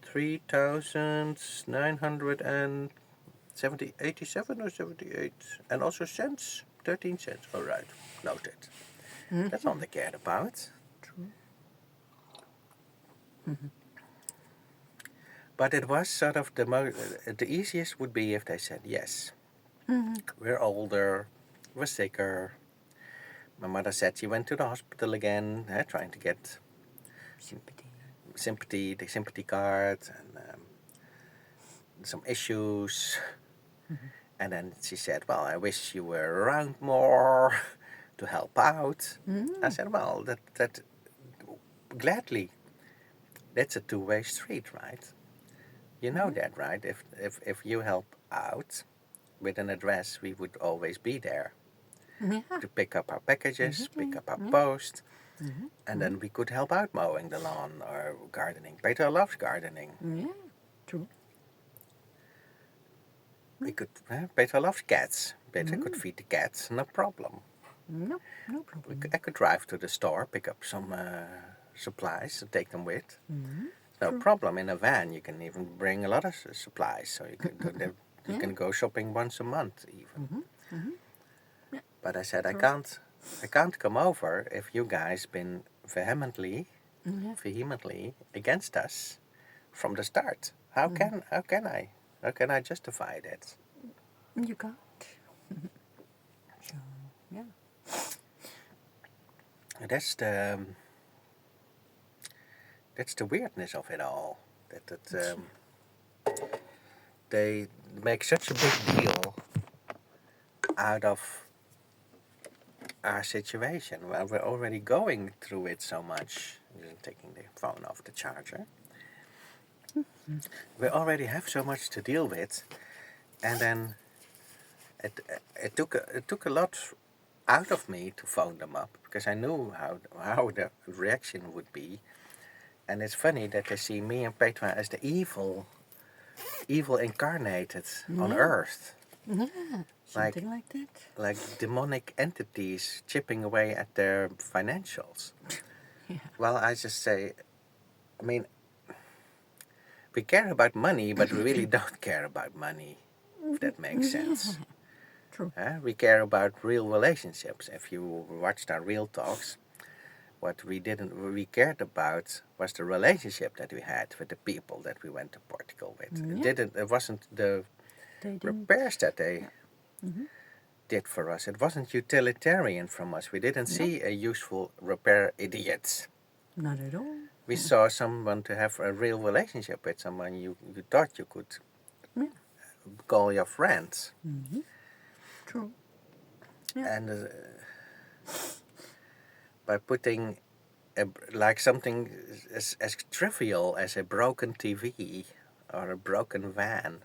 3,987 or 78. And also cents? 13 cents. All right. Noted. That's all they cared about. True. But it was sort of the easiest would be if they said yes. We're older, we're sicker. My mother said she went to the hospital again, trying to get sympathy, the sympathy card, and some issues. And then she said, well, I wish you were around more to help out. I said, well, that gladly. That's a two-way street, right? You know that, right? If you help out with an address, we would always be there to pick up our packages, pick up our post, and then we could help out mowing the lawn or gardening. Peter loves gardening. Yeah, true. We could. Peter loves cats. Peter could feed the cats, no problem. No problem. I could drive to the store, pick up some supplies and take them with. No problem. In a van, you can even bring a lot of supplies, so you can you can go shopping once a month even. Yeah. But I said I can't come over if you guys been vehemently against us from the start. How can I justify that? You can't. So yeah. That's the weirdness of it all. That they make such a big deal out of our situation. Well, we're already going through it so much. I'm taking the phone off the charger. We already have so much to deal with, and then it took a lot out of me to phone them up because I knew how the reaction would be. And it's funny that they see me and Petra as the evil incarnated on Earth. Yeah, something like that. Like demonic entities chipping away at their financials. Yeah. Well, I just say, I mean, we care about money, but we really don't care about money, if that makes sense. True. We care about real relationships. If you watched our real talks, what we cared about was the relationship that we had with the people that we went to Portugal with. It wasn't the repairs that they did for us. It wasn't utilitarian from us. We didn't see a useful repair idiot. Not at all. We saw someone to have a real relationship with, someone you thought you could call your friends. True. Yeah. And by putting like something as trivial as a broken TV or a broken van.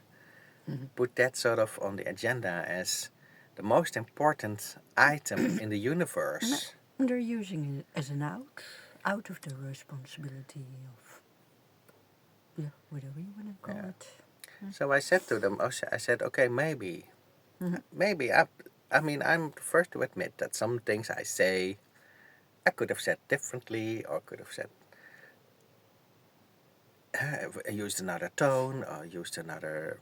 Put that sort of on the agenda as the most important item in the universe. And they're using it as an out of the responsibility of, whatever you want to call Yeah. it. So I said to them, I said, okay, maybe, I mean, I'm the first to admit that some things I say, I could have said differently, or could have said, used another tone, or used another,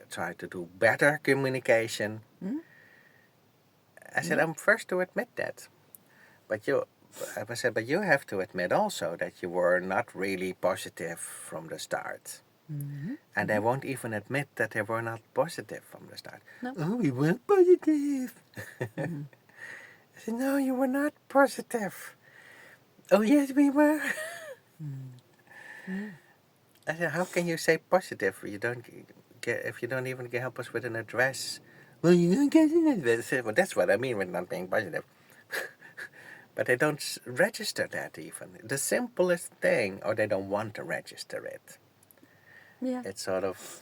try to do better communication. I said, I'm first to admit that. But I said, but you have to admit also that you were not really positive from the start. And they won't even admit that they were not positive from the start. No. Oh, we weren't positive. I said, no, you were not positive. Oh, yes, we were. I said, how can you say positive if you don't even help us with an address? Well, you don't get an address. I said, well, that's what I mean with not being positive. But they don't register that even. The simplest thing, or they don't want to register it. Yeah. It's sort of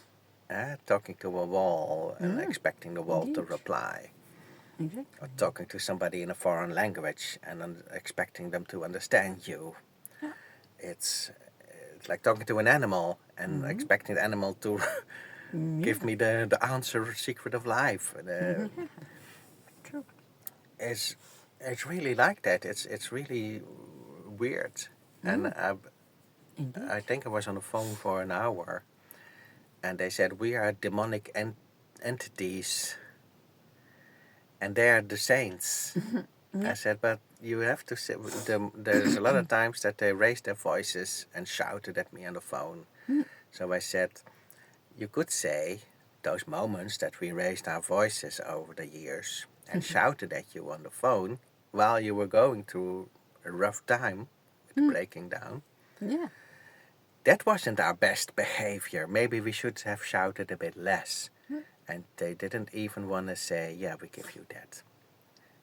talking to a wall and expecting the wall to Indeed. reply. Exactly. Or talking to somebody in a foreign language and expecting them to understand you. Yeah. It's like talking to an animal and expecting the animal to give me the answer, secret of life. True. It's really like that. It's really weird. And Indeed. I think I was on the phone for an hour, and they said we are demonic entities, and they are the saints. I said, but you have to say, there's a lot of times that they raised their voices and shouted at me on the phone. So I said, you could say those moments that we raised our voices over the years and shouted at you on the phone while you were going through a rough time with breaking down. Yeah. That wasn't our best behavior. Maybe we should have shouted a bit less. And they didn't even want to say, yeah, we give you that.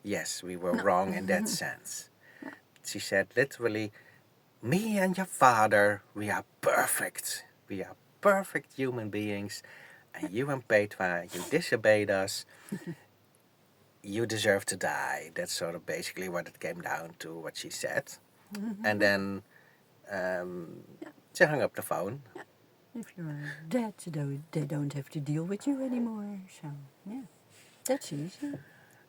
Yes, we were wrong in that sense. She said, literally, me and your father, we are perfect. We are perfect human beings. And you and Petra, you disobeyed us. You deserve to die. That's sort of basically what it came down to, what she said. And then she hung up the phone. If you're dead, they don't have to deal with you anymore. So, yeah. That's easy.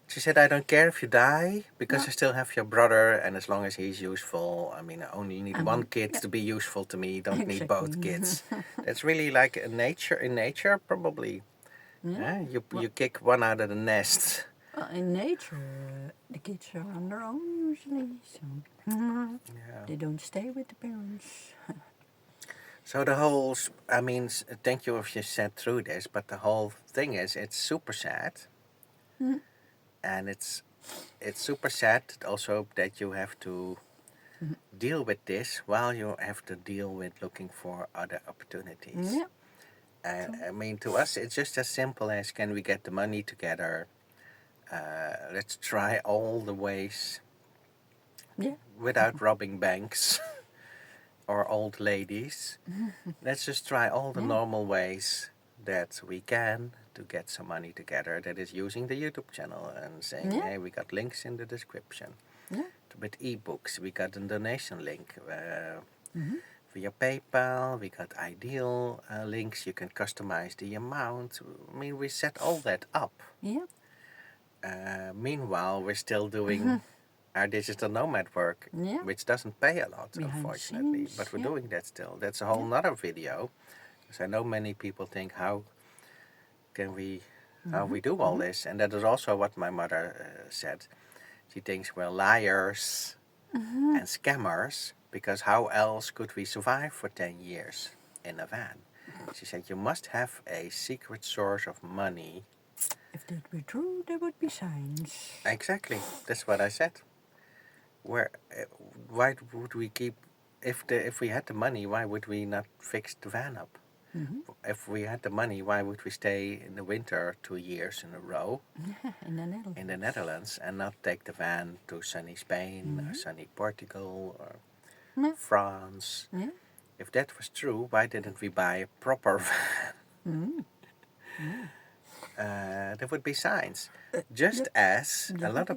She said, I don't care if you die, because No. I still have your brother, and as long as he's useful, I mean, I only need one kid yeah. to be useful to me, don't need Exactly. both kids. That's really like in nature, probably. Yeah. You kick one out of the nest. Well, in nature, the kids are on their own usually, so Yeah. they don't stay with the parents. So the whole, I mean, thank you if you sat through this, but the whole thing is, it's super sad. And it's super sad also that you have to deal with this while you have to deal with looking for other opportunities. Yeah. And I mean, to us, it's just as simple as, can we get the money together? Let's try all the ways Yeah. without robbing banks or old ladies. Let's just try all the normal ways that we can to get some money together. That is using the YouTube channel and saying, hey, we got links in the description. Yeah. With ebooks, we got a donation link. Via PayPal, we got ideal links. You can customize the amount. I mean, we set all that up. Yeah. Meanwhile, we're still doing our digital nomad work, which doesn't pay a lot, Behind the unfortunately. scenes, But we're doing that still. That's a whole nother video. Because I know many people think, how we do all this? And that is also what my mother said. She thinks we're liars and scammers, because how else could we survive for 10 years in a van? She said, you must have a secret source of money. If that were true, there would be signs. Exactly, that's what I said. Why would we keep, if we had the money, why would we not fix the van up? If we had the money, why would we stay in the winter 2 years in a row In the Netherlands. in the Netherlands and not take the van to sunny Spain or sunny Portugal or Yeah. France? Yeah. If that was true, why didn't we buy a proper van? There would be signs. Just as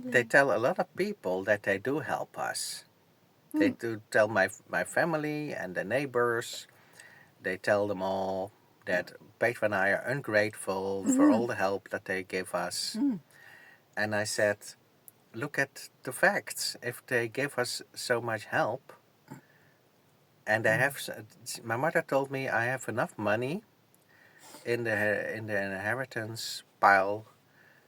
they tell a lot of people that they do help us. They do tell my family and the neighbors. They tell them all that Petra and I are ungrateful for all the help that they give us. And I said, look at the facts. If they give us so much help, and they have, my mother told me I have enough money in the inheritance pile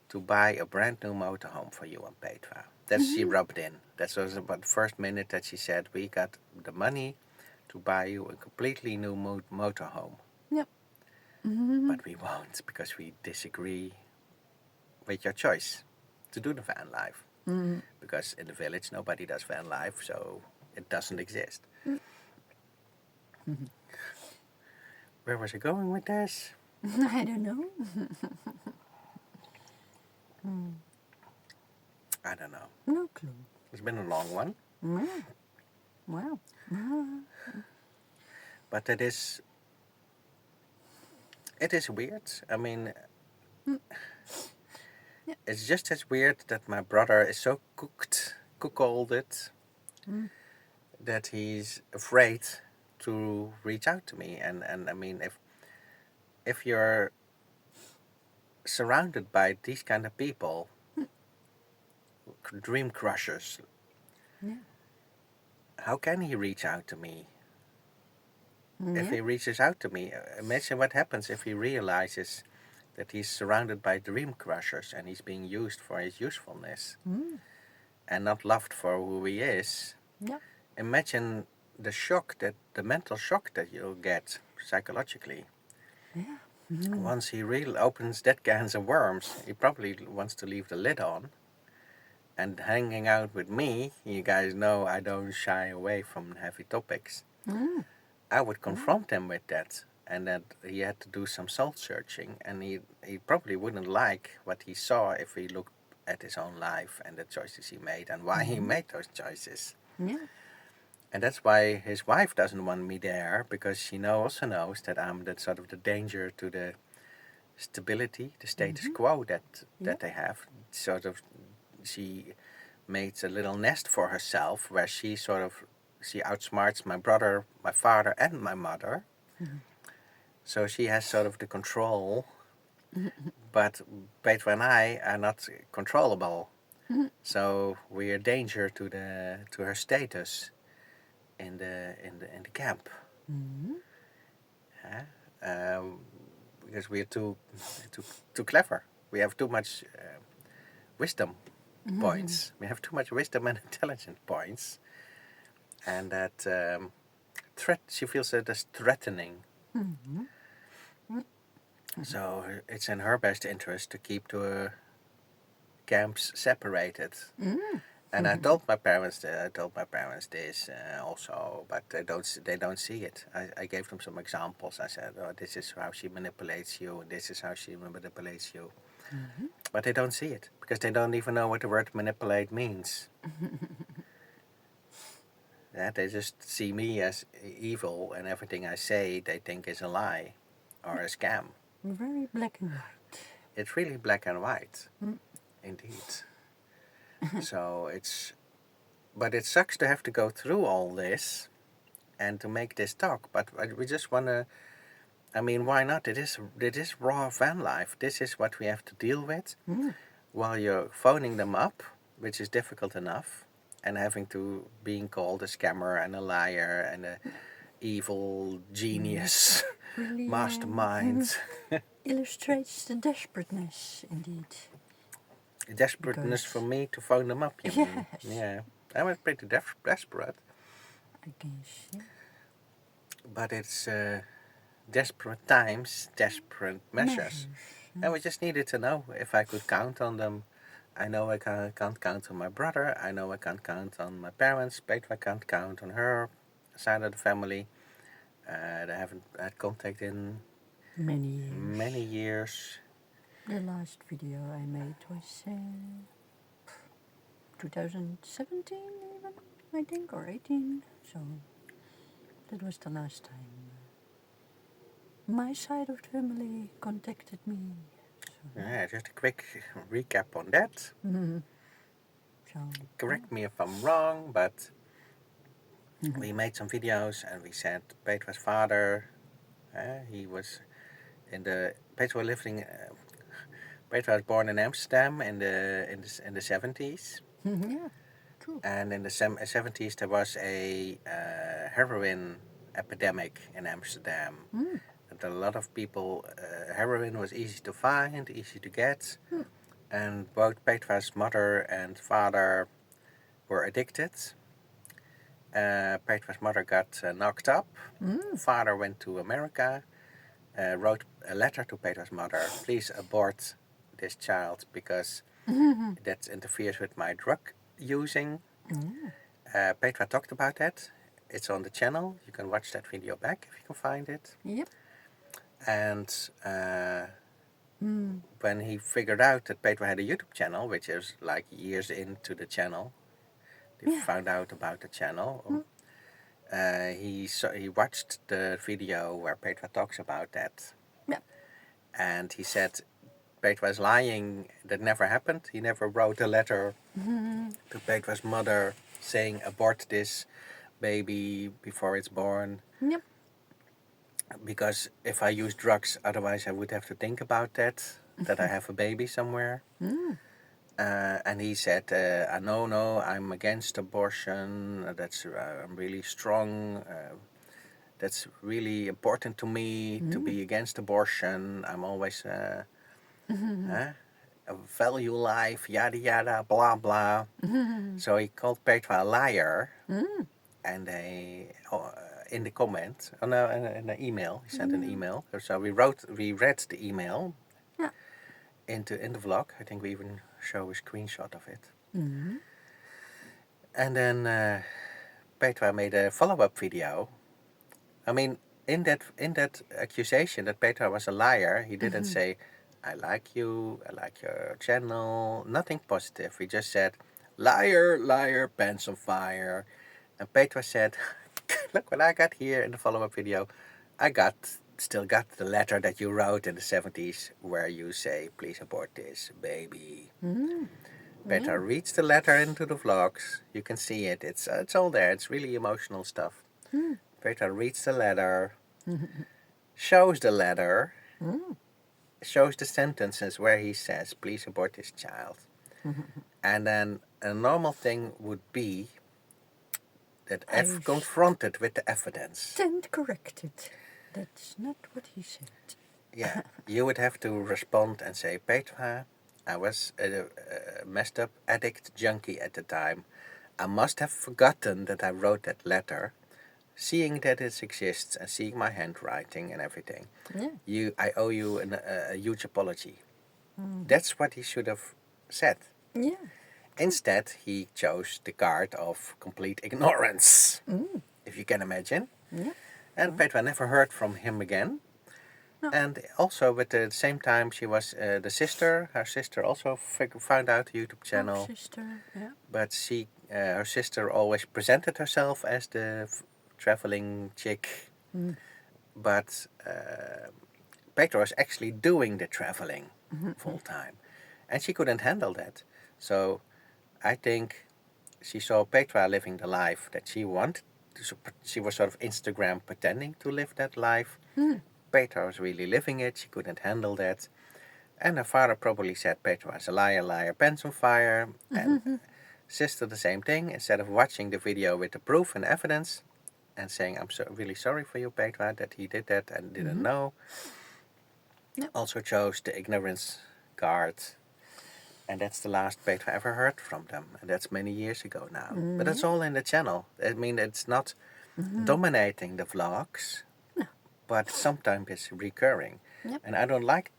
to buy a brand new motorhome for you and Petra. That she rubbed in. That was about the first minute that she said, we got the money to buy you a completely new motorhome. Yep. But we won't because we disagree with your choice to do the van life. Because in the village nobody does van life, so it doesn't exist. Where was I going with this? I don't know. I don't know. No clue. It's been a long one. Yeah. Wow. But it is weird. I mean, it's just as weird that my brother is so cuckolded that he's afraid to reach out to me. And I mean, if you're surrounded by these kind of people, dream crushers, how can he reach out to me? If he reaches out to me, imagine what happens if he realizes that he's surrounded by dream crushers and he's being used for his usefulness and not loved for who he is. Yeah. Imagine the mental shock that you'll get psychologically. Yeah. Once he really opens that cans of worms, he probably wants to leave the lid on. And hanging out with me, you guys know I don't shy away from heavy topics. I would confront him with that, and that he had to do some soul searching, and he probably wouldn't like what he saw if he looked at his own life and the choices he made and why he made those choices. Yeah. And that's why his wife doesn't want me there, because she also knows that I'm that sort of the danger to the stability, the status quo that they have. Sort of, she made a little nest for herself where she outsmarts my brother, my father, and my mother. So she has sort of the control, but Petra and I are not controllable. So we're a danger to her status in the camp. Because we're too clever. We have too much wisdom points. We have too much wisdom and intelligence points, and that she feels it as threatening. So it's in her best interest to keep the camps separated. And I told my parents this also, but they don't see it. I gave them some examples. I said, "Oh, this is how she manipulates you, and this is how she manipulates you." But they don't see it because they don't even know what the word manipulate means. Yeah, they just see me as evil, and everything I say they think is a lie or a scam. Very black and white. It's really black and white, indeed. So but it sucks to have to go through all this and to make this talk. But we just want to, I mean, why not? It is raw van life. This is what we have to deal with while you're phoning them up, which is difficult enough, and having to being called a scammer and a liar and a evil genius, Really, mastermind. illustrates the desperateness, indeed. Desperateness for me to phone them up, you mean? Yes. Yeah, I was pretty desperate. I guess. Yeah. But it's desperate times, desperate measures. And we just needed to know if I could count on them. I know I can't count on my brother. I know I can't count on my parents. Petra can't count on her side of the family. I haven't had contact in Many many years. years. The last video I made was 2017 even, I think, or 18. So that was the last time my side of the family contacted me. So, Yeah, just a quick recap on that. so Correct me if I'm wrong, but we made some videos and we said Petra's father, he was in the Petra living. Petra was born in Amsterdam in the 70s, yeah, true. and in the 70s there was a heroin epidemic in Amsterdam. And a lot of people, heroin was easy to find, easy to get, and both Petra's mother and father were addicted. Petra's mother got knocked up. Father went to America, wrote a letter to Petra's mother, please abort this child because that interferes with my drug using. Petra talked about that. It's on the channel. You can watch that video back if you can find it. Yep. And when he figured out that Petra had a YouTube channel, which is like years into the channel, they found out about the channel. He watched the video where Petra talks about that. Yep. And he said Petra was lying. That never happened. He never wrote a letter to Petra's mother saying abort this baby before it's born. Yep. Because if I use drugs, otherwise I would have to think about that I have a baby somewhere. And he said, no, I'm against abortion. That's I'm really strong. That's really important to me to be against abortion. I'm always value life, yada yada, blah blah. So he called Petra a liar, and they in the comment, in an email, he sent an email. So we read the email in the vlog. I think we even show a screenshot of it. And then Petra made a follow-up video. I mean, in that accusation that Petra was a liar, he didn't say, I like you, I like your channel, nothing positive. He just said, liar, liar, pants on fire. And Petra said, look what I got here in the follow-up video. I still got the letter that you wrote in the 70s where you say, please abort this baby. Petra reads the letter into the vlogs. You can see it. It's all there. It's really emotional stuff. Petra reads the letter, shows the letter, shows the sentences where he says, please abort this child. And then a normal thing would be that if confronted with the evidence. Stand corrected. That's not what he said. Yeah, you would have to respond and say, Petra, I was a messed up addict junkie at the time. I must have forgotten that I wrote that letter. Seeing that it exists and seeing my handwriting and everything, I owe you a huge apology. That's what he should have said. Yeah. Instead, he chose the card of complete ignorance, if you can imagine. Yeah. And Petra never heard from him again. No. And also, at the same time, she was the sister. Her sister also found out the YouTube channel. Her sister, yeah. But her sister always presented herself as the traveling chick. But Petra was actually doing the traveling full time. And she couldn't handle that. So I think she saw Petra living the life that she wanted. She was sort of Instagram pretending to live that life. Petra was really living it. She couldn't handle that. And her father probably said Petra was a liar, liar, pants on fire. And sister the same thing. Instead of watching the video with the proof and evidence and saying, I'm really sorry for you, Petra, that he did that and didn't know. Yep. Also chose the ignorance card. And that's the last Petra ever heard from them. And that's many years ago now. But that's all in the channel. I mean, it's not dominating the vlogs. No. But sometimes it's recurring. Yep. And I don't like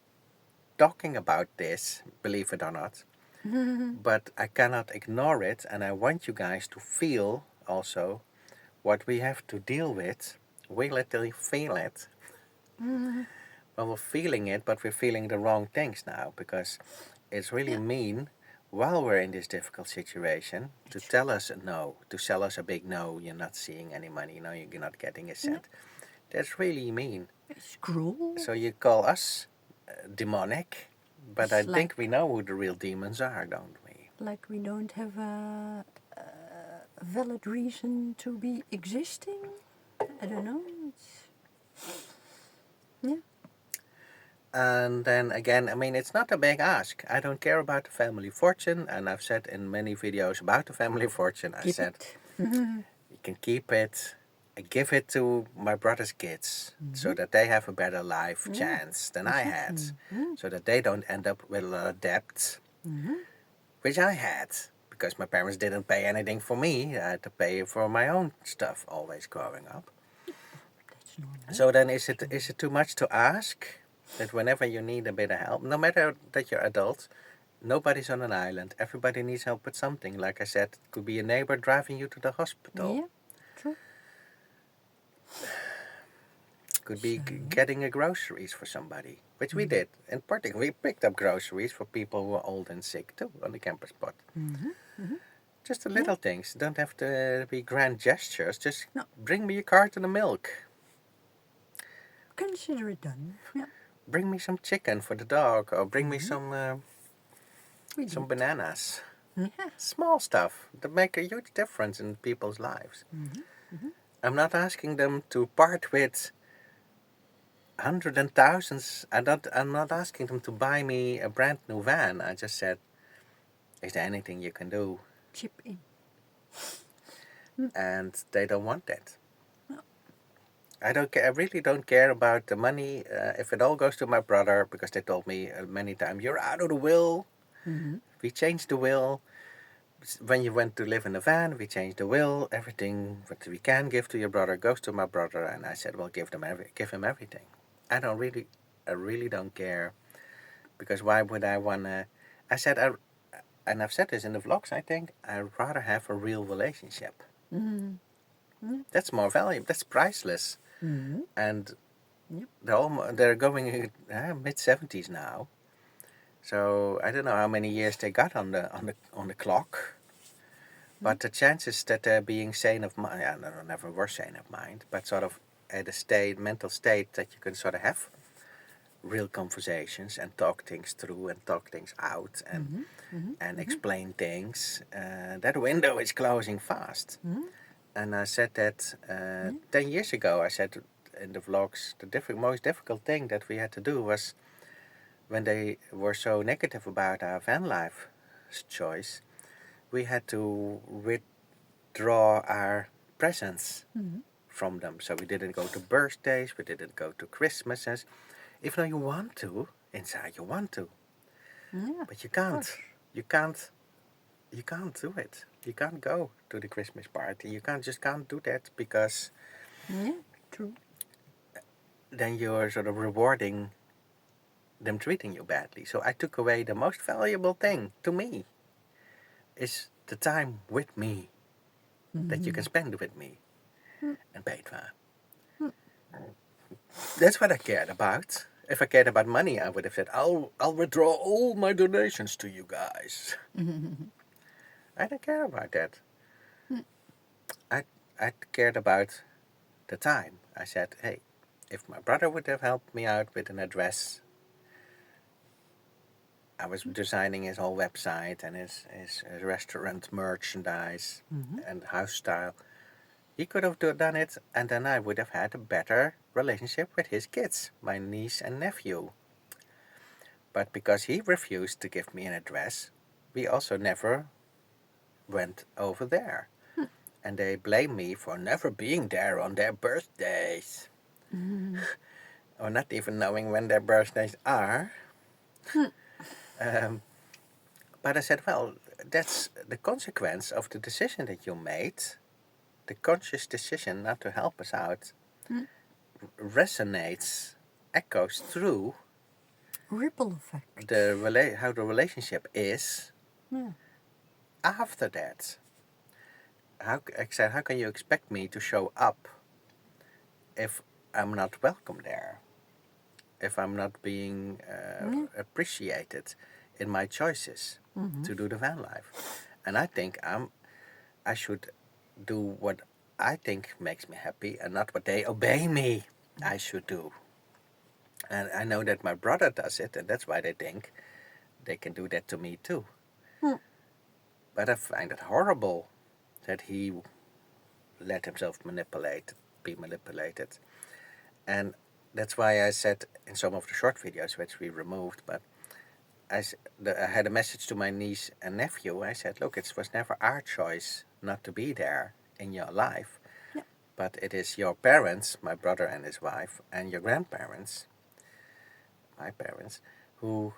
talking about this, believe it or not. But I cannot ignore it. And I want you guys to feel also what we have to deal with Wait till you feel it. Mm, Well, we're feeling it, but we're feeling the wrong things now because it's really yeah. mean while we're in this difficult situation to tell us a no, to sell us a big no. You're not seeing any money. No, you're not getting a Yeah. cent. That's really mean. It's cruel. So you call us demonic, but I It's think we know who the real demons are, don't we? like we don't have a valid reason to be existing. I don't know. Yeah. And then again, I mean, it's not a big ask. I don't care about the family fortune, and I've said in many videos about the family fortune, I Keep said, it. you can keep it, give it to my brother's kids so that they have a better life Yeah, chance than I had, exactly. so that they don't end up with a lot of debt, which I had, because my parents didn't pay anything for me. I had to pay for my own stuff always growing up. That's normal. So then is it too much to ask that whenever you need a bit of help, no matter that you're adult, nobody's on an island, everybody needs help with something. Like I said, it could be a neighbor driving you to the hospital. Yeah, true. Could be So, getting a groceries for somebody, which we did. In particular, we picked up groceries for people who are old and sick too on the camper spot. Just the little things. Don't have to be grand gestures. Just No. bring me a carton of milk. consider it done. Yeah, Bring me some chicken for the dog, or bring me we some did. bananas. Yeah. Small stuff that make a huge difference in people's lives. I'm not asking them to part with hundreds and thousands. I'm not asking them to buy me a brand new van. I just said, is there anything you can do? Chip in. And they don't want that. No. I don't care. I really don't care about the money. If it all goes to my brother, because they told me many times, you're out of the will. We changed the will. When you went to live in a van, we changed the will. Everything that we can give to your brother goes to my brother. And I said, well, give him everything. I really don't care, because why would I wanna? I said, and I've said this in the vlogs. I think I'd rather have a real relationship. That's more valuable. That's priceless. And Yep. they're going mid-70s now. So I don't know how many years they got on the clock. But the chances that they're being sane of mind, no, never were sane of mind, but sort of at a mental state that you can sort of have real conversations and talk things through and talk things out and explain things, that window is closing fast. And I said that 10 years ago. I said in the vlogs, the most difficult thing that we had to do was when they were so negative about our van life choice, we had to withdraw our presents from them. So we didn't go to birthdays, we didn't go to Christmases. Even though you want to, inside you want to, Yeah, but you can't. You can't do it. You can't go to the Christmas party. You can't do that, because yeah, true. then you're sort of rewarding them treating you badly. So I took away the most valuable thing to me, is the time with me that you can spend with me and Petra. That's what I cared about. If I cared about money, I would have said, I'll withdraw all my donations to you guys. I don't care about that. I cared about the time. I said, hey, if my brother would have helped me out with an address, I was designing his whole website and his restaurant merchandise and house style. He could have done it, and then I would have had a better relationship with his kids, my niece and nephew. But because he refused to give me an address, we also never went over there. And they blame me for never being there on their birthdays. Or not even knowing when their birthdays are. But I said, well, that's the consequence of the decision that you made. The conscious decision not to help us out resonates, echoes through Ripple effect. how the relationship is Yeah. after that. I said, how can you expect me to show up if I'm not welcome there, if I'm not being appreciated in my choices to do the van life. And I think I should do what I think makes me happy and not what they obey me I should do. And I know that my brother does it, and that's why they think they can do that to me too. But I find it horrible that he let himself be manipulated. And that's why I said in some of the short videos, which we removed, but I had a message to my niece and nephew. I said, look, it was never our choice not to be there in your life, but it is your parents, my brother and his wife, and your grandparents, my parents, who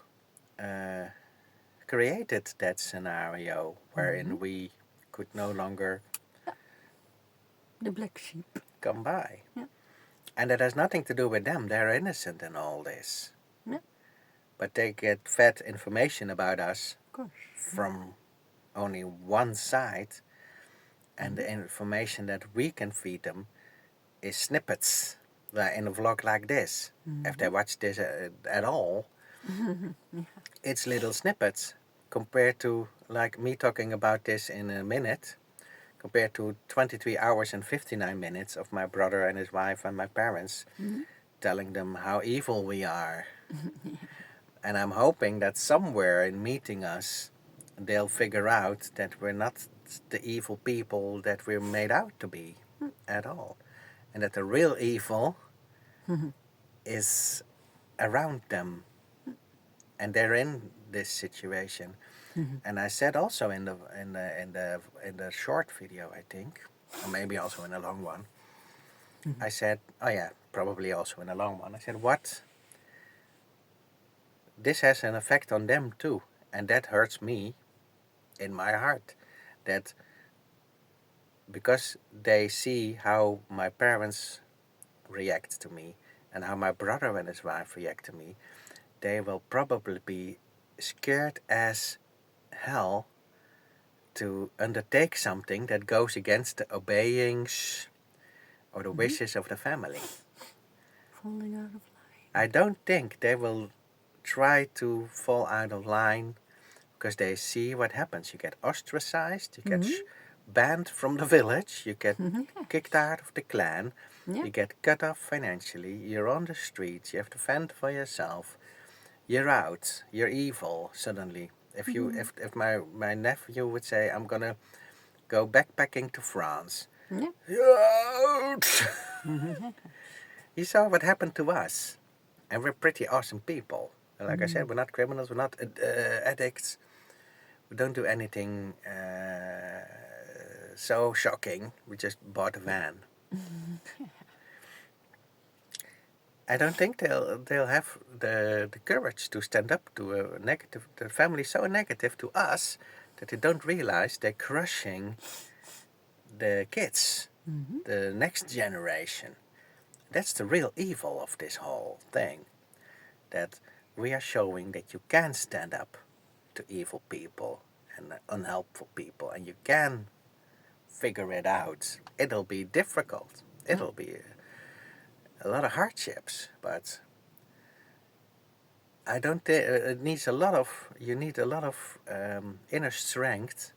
created that scenario wherein we could no longer The black sheep. come by. Yeah. And that has nothing to do with them. They're innocent in all this. Yeah. But they get fed information about us Of course. from only one side, and the information that we can feed them is snippets, like in a vlog like this. If they watch this at all, it's little snippets compared to like me talking about this in a minute, compared to 23 hours and 59 minutes of my brother and his wife and my parents telling them how evil we are. And I'm hoping that somewhere in meeting us, they'll figure out that we're not the evil people that we're made out to be at all. And that the real evil is around them. And they're in this situation. And I said also in the short video, I think, or maybe also in a long one, I said, oh yeah, probably also in a long one, I said, what? This has an effect on them too. And that hurts me in my heart. That because they see how my parents react to me and how my brother and his wife react to me, they will probably be scared as hell to undertake something that goes against the obeyings or the wishes of the family. Falling out of line. I don't think they will try to fall out of line because they see what happens. You get ostracized, you get banned from the village, you get kicked out of the clan, you get cut off financially, you're on the streets, you have to fend for yourself, you're out, you're evil suddenly. If my nephew would say, I'm gonna go backpacking to France, you're out. You saw what happened to us, and we're pretty awesome people. And like I said, we're not criminals, we're not addicts, we don't do anything so shocking. We just bought a van. I don't think they'll have the courage to stand up to a negative, the family so negative to us that they don't realize they're crushing the kids, the next generation. That's the real evil of this whole thing. That we are showing that you can stand up to evil people and unhelpful people, and you can figure it out. It'll be difficult. It'll be a lot of hardships, but I don't think it needs a lot of. You need a lot of inner strength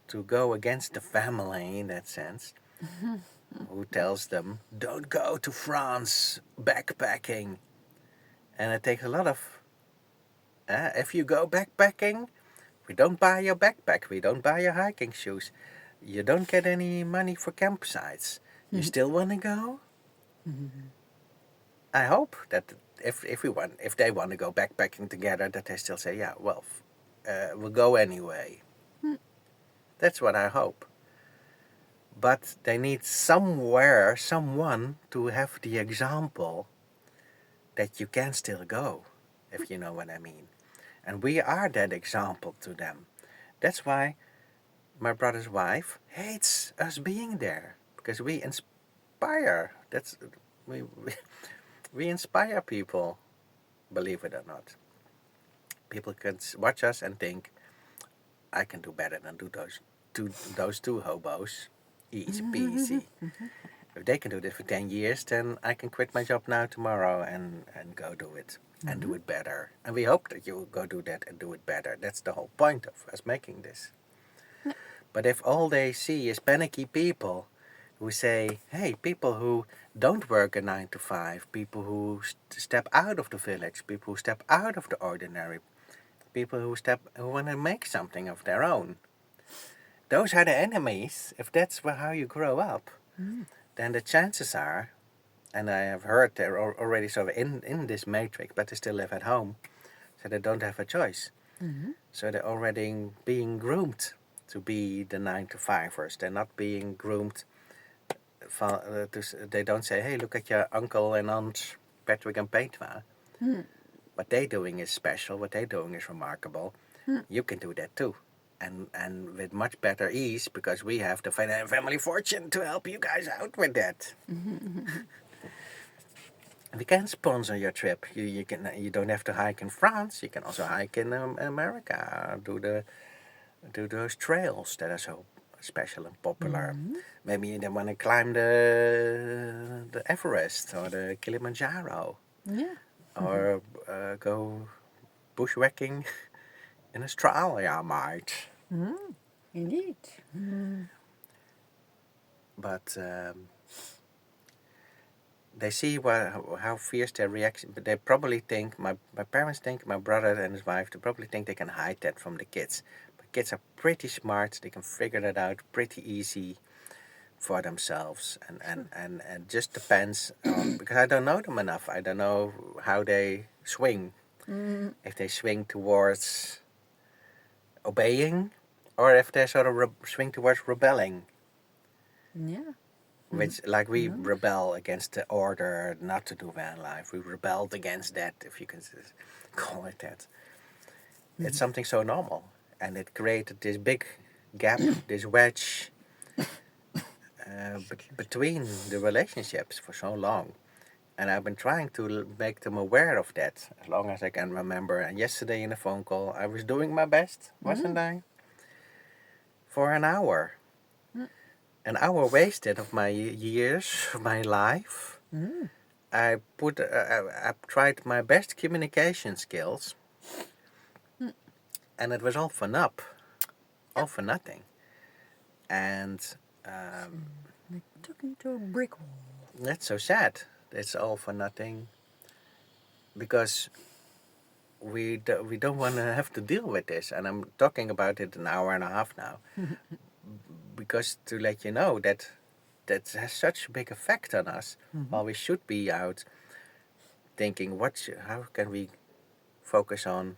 to go against the family in that sense, who tells them don't go to France backpacking, and it takes a lot of. If you go backpacking, we don't buy your backpack, we don't buy your hiking shoes, you don't get any money for campsites. You still want to go? I hope that if they want to go backpacking together, that they still say, yeah, well, we'll go anyway. That's what I hope. But they need someone to have the example that you can still go, if you know what I mean. And we are that example to them. That's why my brother's wife hates us being there, because we inspire. We inspire people, believe it or not. People can watch us and think, I can do better than those two hobos. Easy peasy. If they can do this for 10 years, then I can quit my job now tomorrow and go do it and do it better. And we hope that you will go do that and do it better. That's the whole point of us making this. Yeah. But if all they see is panicky people who say, hey, people who don't work a 9 to 5, people who step out of the village, people who step out of the ordinary, people who want to make something of their own. Those are the enemies. If that's how you grow up, then the chances are, and I have heard they're already sort of in this matrix, but they still live at home, so they don't have a choice. So they're already being groomed to be the 9 to 5ers. They're not being groomed. They don't say, hey, look at your uncle and aunt Patrick and Petra. What they're doing is special. What they're doing is remarkable. You can do that too. And with much better ease, because we have the family fortune to help you guys out with that. We can sponsor your trip. You don't have to hike in France. You can also hike in America. Do those trails that are so special and popular. Maybe you don't want to climb the Everest or the Kilimanjaro. Yeah. Or go bushwhacking in Australia, mate. Indeed. But they see how fierce their reaction. But they probably think, my parents think, my brother and his wife, they probably think they can hide that from the kids. But kids are pretty smart. They can figure that out pretty easy for themselves. And just depends on, because I don't know them enough. I don't know how they swing. If they swing towards obeying, or if they sort of swing towards rebelling. Yeah. Which, like we rebel against the order not to do van life. We rebelled against that, if you can call it that. It's something so normal. And it created this big gap, this wedge between the relationships for so long. And I've been trying to make them aware of that as long as I can remember. And yesterday in a phone call, I was doing my best, wasn't I? For an hour. An hour wasted of my years, of my life. I tried my best communication skills, and it was all for naught, all for nothing. And Like talking to a brick wall. that's so sad. It's all for nothing, because we don't want to have to deal with this. And I'm talking about it an hour and a half now, because to let you know that has such a big effect on us. While we should be out thinking, how can we focus on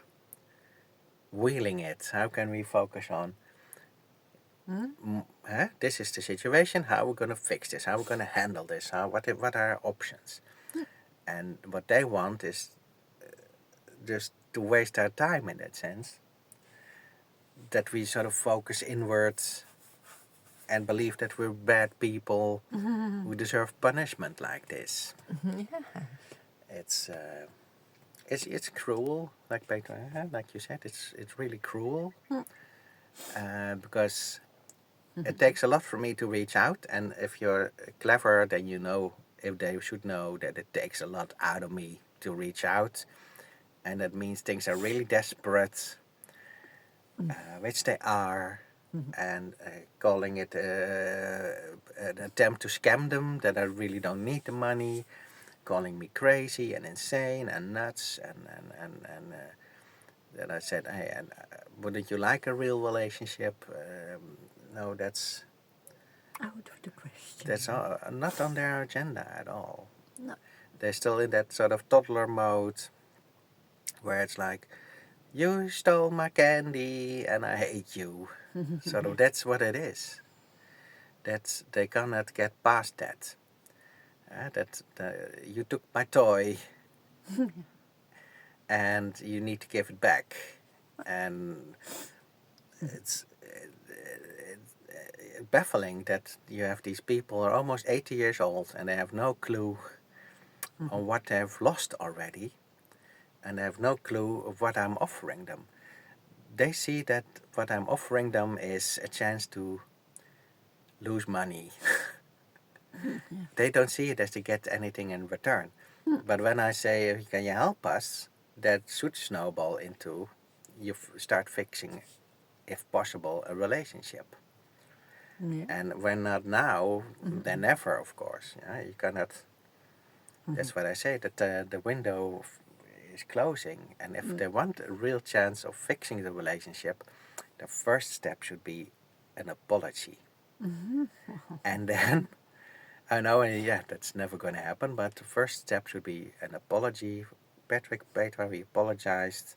wheeling it? How can we focus on, this is the situation, how we're going to fix this, how we're going to handle this, what are our options? And what they want is just to waste our time in that sense, that we sort of focus inwards and believe that we're bad people who deserve punishment like this. It's cruel, like Petra, like you said. It's really cruel, because it takes a lot for me to reach out. And if you're clever, then you know, if they should know, that it takes a lot out of me to reach out, and that means things are really desperate, which they are. And calling it an attempt to scam them, that I really don't need the money, calling me crazy and insane and nuts, and then I said, hey, wouldn't you like a real relationship? No, that's Out of the question. that's not on their agenda at all. No. They're still in that sort of toddler mode, where it's like, you stole my candy and I hate you. Sort of, that's what it is. They cannot get past that. You took my toy and you need to give it back. And it's baffling that you have these people who are almost 80 years old and they have no clue on what they've lost already, and they have no clue of what I'm offering them. They see that what I'm offering them is a chance to lose money. They don't see it as they get anything in return. But when I say, can you help us, that should snowball into you start fixing, if possible, a relationship. Yeah. And when not now, then never, of course. Yeah, you cannot. That's what I say, that the window is closing. And if they want a real chance of fixing the relationship, the first step should be an apology. And then, I know, yeah, that's never going to happen, but the first step should be an apology. Patrick, Petra, we apologized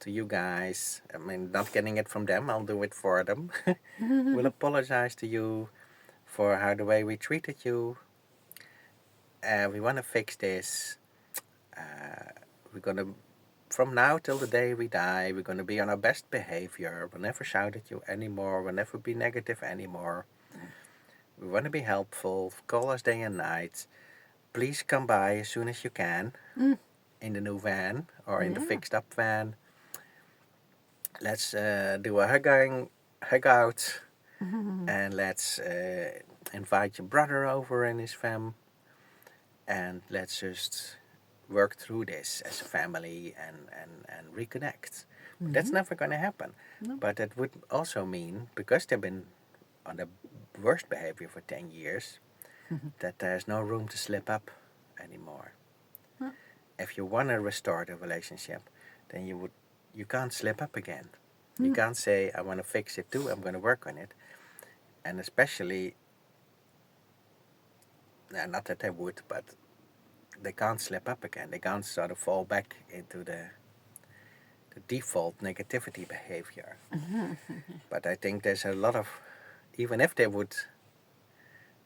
to you guys. I mean, not getting it from them, I'll do it for them. We'll apologize to you for how the way we treated you. We want to fix this. We're going to, from now till the day we die, we're going to be on our best behavior. We'll never shout at you anymore. We'll never be negative anymore. We want to be helpful. Call us day and night. Please come by as soon as you can in the new van or in the fixed up van. Let's do a hug out, and let's invite your brother over and his fam, and let's just work through this as a family and reconnect. But that's never going to happen. No. But that would also mean, because they've been on the worst behavior for 10 years, that there's no room to slip up anymore. If you want to restore the relationship, then you can't slip up again. You can't say, I want to fix it too, I'm going to work on it. And especially, not that they would, but they can't slip up again. They can't sort of fall back into the default negativity behavior. But I think there's a lot of, even if they would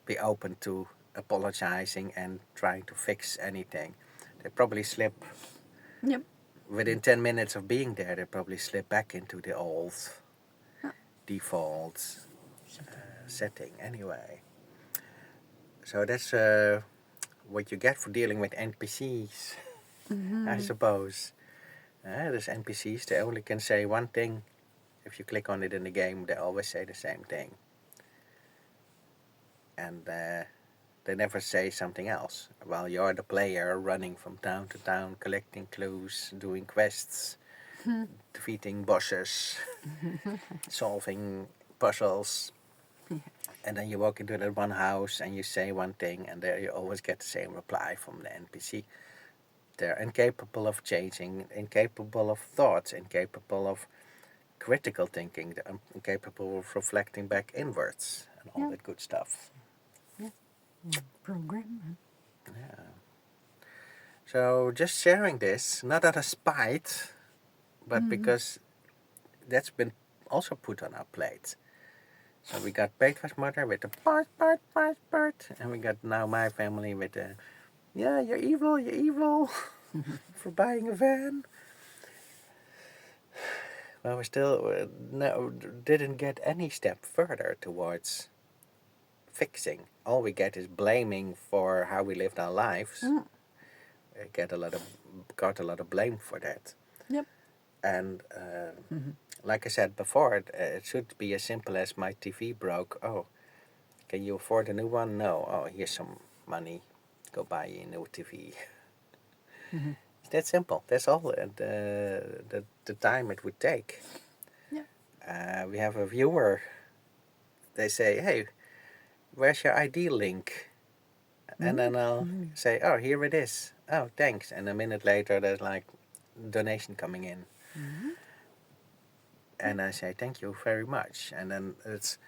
be open to apologizing and trying to fix anything, they probably slip. Yep. Within 10 minutes of being there, they probably slip back into the old default setting anyway. So that's what you get for dealing with NPCs, I suppose. There's NPCs, they only can say one thing. If you click on it in the game, they always say the same thing. And they never say something else. While you're the player running from town to town, collecting clues, doing quests, defeating bosses, solving puzzles. And then you walk into that one house and you say one thing, and there you always get the same reply from the NPC. They're incapable of changing, incapable of thoughts, incapable of critical thinking, they're incapable of reflecting back inwards and all that good stuff. Program. Yeah. So just sharing this, not out of spite, but because that's been also put on our plate. So we got Petra's mother with the part, and we got now my family with the, yeah, you're evil, for buying a van. Well, we still didn't get any step further towards fixing. All we get is blaming for how we lived our lives. We got a lot of blame for that. Yep. And like I said before, it should be as simple as my TV broke. Oh, can you afford a new one? No. Oh, here's some money. Go buy a new TV. It's that simple. That's all the time it would take. Yeah. We have a viewer. They say, hey, where's your ID link? And then I'll say, oh, here it is. Oh, thanks. And a minute later, there's like donation coming in. And I say, thank you very much. And then it's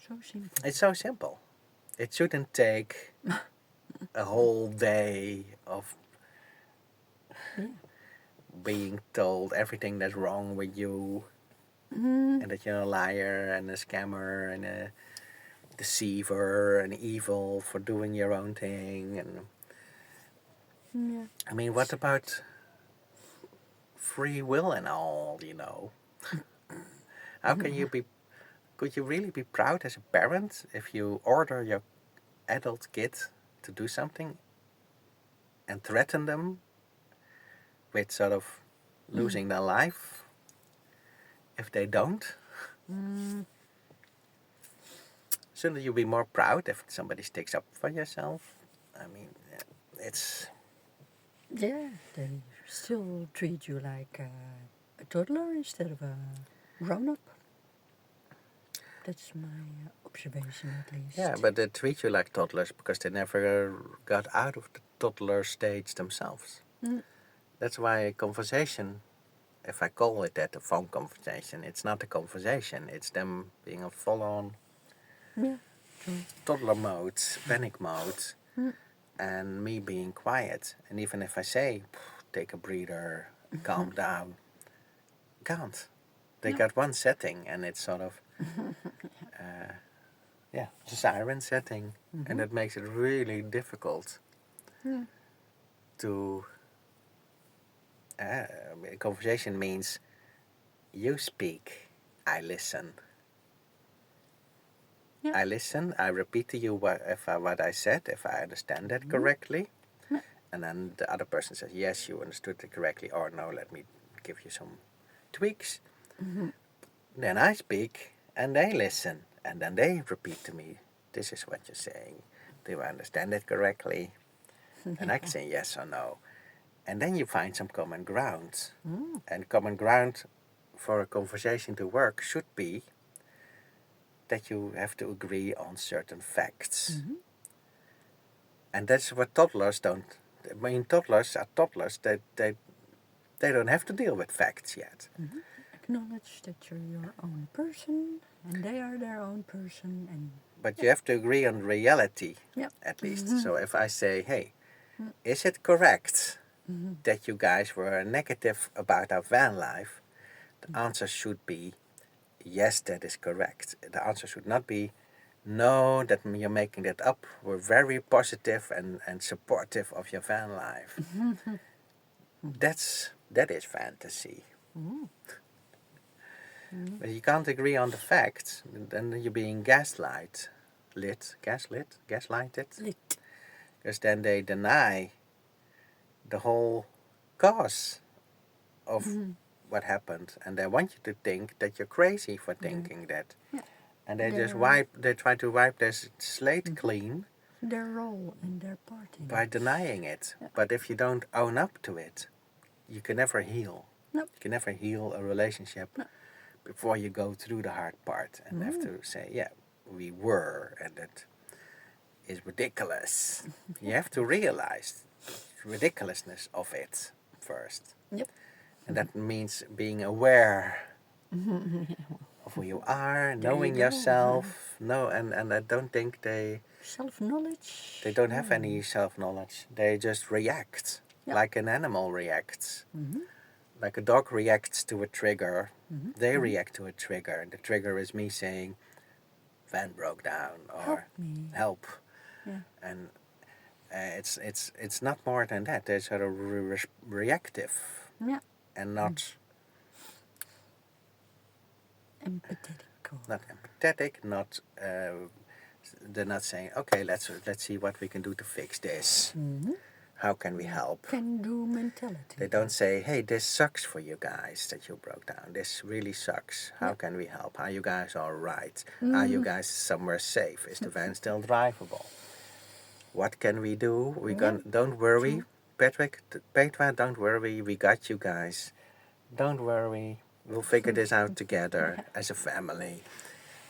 So simple. It's so simple. It shouldn't take a whole day of being told everything that's wrong with you, and that you're a liar and a scammer and a deceiver and evil for doing your own thing. And I mean, what about free will and all, you know? How can you be, could you really be proud as a parent if you order your adult kid to do something and threaten them with sort of losing their life if they don't? Shouldn't you be more proud if somebody sticks up for yourself? I mean, it's... Yeah, they still treat you like a toddler instead of a grown-up. That's my observation, at least. Yeah, but they treat you like toddlers because they never got out of the toddler stage themselves. Mm. That's why a conversation, if I call it that, a phone conversation, it's not a conversation. It's them being a full-on toddler mode, panic mode, and me being quiet. And even if I say, take a breather, calm down, can't. They got one setting, and it's sort of, siren setting, and it makes it really difficult to... conversation means you speak, I listen. Yeah. I listen, I repeat to you what I said, if I understand that correctly. Yeah. And then the other person says, yes, you understood it correctly, or no, let me give you some tweaks. Then I speak, and they listen, and then they repeat to me, this is what you're saying. Do I understand it correctly? And I can say yes or no. And then you find some common ground. And common ground for a conversation to work should be that you have to agree on certain facts. And that's what toddlers don't... I mean, toddlers are toddlers. They don't have to deal with facts yet. Acknowledge that you're your own person, and they are their own person, and... But you have to agree on reality, at least. So if I say, hey, is it correct that you guys were negative about our van life? The answer should be, yes, that is correct. The answer should not be, no, that you're making that up. We're very positive and supportive of your van life. That is fantasy. But you can't agree on the facts, then you're being gaslighted. Lit. Because then they deny the whole cause of what happened, and they want you to think that you're crazy for thinking that. And they try to wipe their slate clean. Their role and their part in By it. denying it. But if you don't own up to it, you can never heal. No. You can never heal a relationship before you go through the hard part and have to say, yeah, we were, and that is ridiculous. You have to realize the ridiculousness of it first. Yep. And that means being aware of who you are, knowing yourself. No, and I don't think Self-knowledge. they don't have any self-knowledge. They just react, like an animal reacts. Like a dog reacts to a trigger, they react to a trigger. The trigger is me saying, van broke down, or help. Yeah. And it's not more than that. They're sort of reactive, and not empathetic. not empathetic. Not they're not saying, okay, let's see what we can do to fix this. How can we help? Can-do mentality. They don't say, hey, this sucks for you guys that you broke down. This really sucks. How can we help? Are you guys all right? Are you guys somewhere safe? Is the van still drivable? What can we do? Don't worry, Petra, don't worry. We got you guys. Don't worry. We'll figure this out together as a family.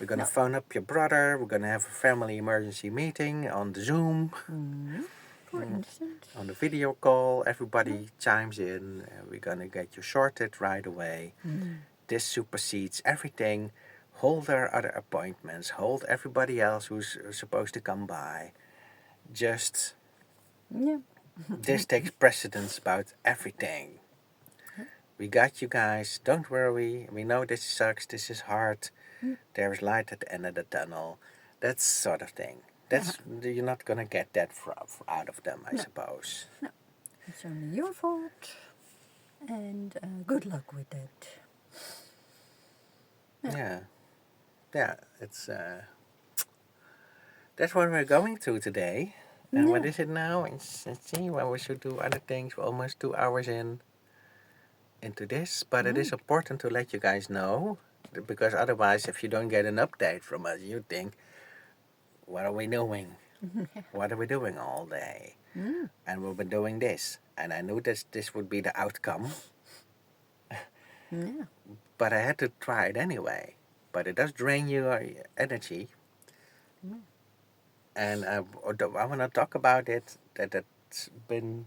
We're going to phone up your brother. We're going to have a family emergency meeting on the Zoom. For instance. On the video call, everybody chimes in. We're going to get you sorted right away. This supersedes everything. Hold our other appointments. Hold everybody else who's supposed to come by. Just... this takes precedence about everything. We got you guys. Don't worry. We know this sucks. This is hard. There's light at the end of the tunnel. That sort of thing. You're not going to get that out of them, I suppose. No. It's only your fault. And good luck with that. Yeah, it's... that's what we're going through today. And what is it now? Let's see, well, we should do other things. We're almost 2 hours into this. But it is important to let you guys know. Because otherwise, if you don't get an update from us, you think, what are we doing? What are we doing all day? And we've been doing this. And I knew this would be the outcome, Yeah. but I had to try it anyway. But it does drain your energy. And I want to talk about it, that it's been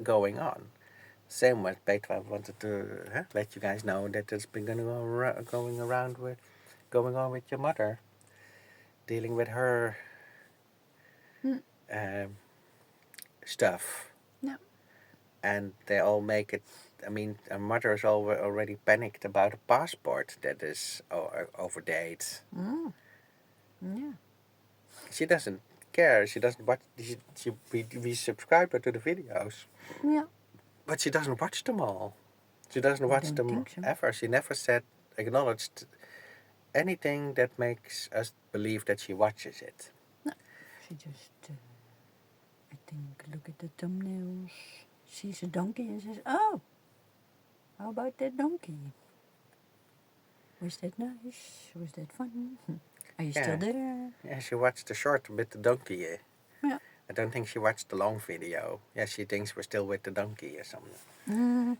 going on. Same with Petra. I wanted to let you guys know that it's been going on with your mother, dealing with her stuff. Yeah. And they all make it. I mean, her mother is already panicked about a passport that is over date. Yeah. She doesn't care. She doesn't watch. We subscribe her to the videos. Yeah. But she doesn't watch them all. She doesn't watch don't them think so. ever. She never acknowledged anything that makes us believe that she watches it. No. She just, I think, look at the thumbnails, sees a donkey and says, "Oh, how about that donkey? Was that nice? Was that fun? Are you still there?" Yeah, she watched the short with the donkey. Yeah. I don't think she watched the long video. Yeah, she thinks we're still with the donkey or something.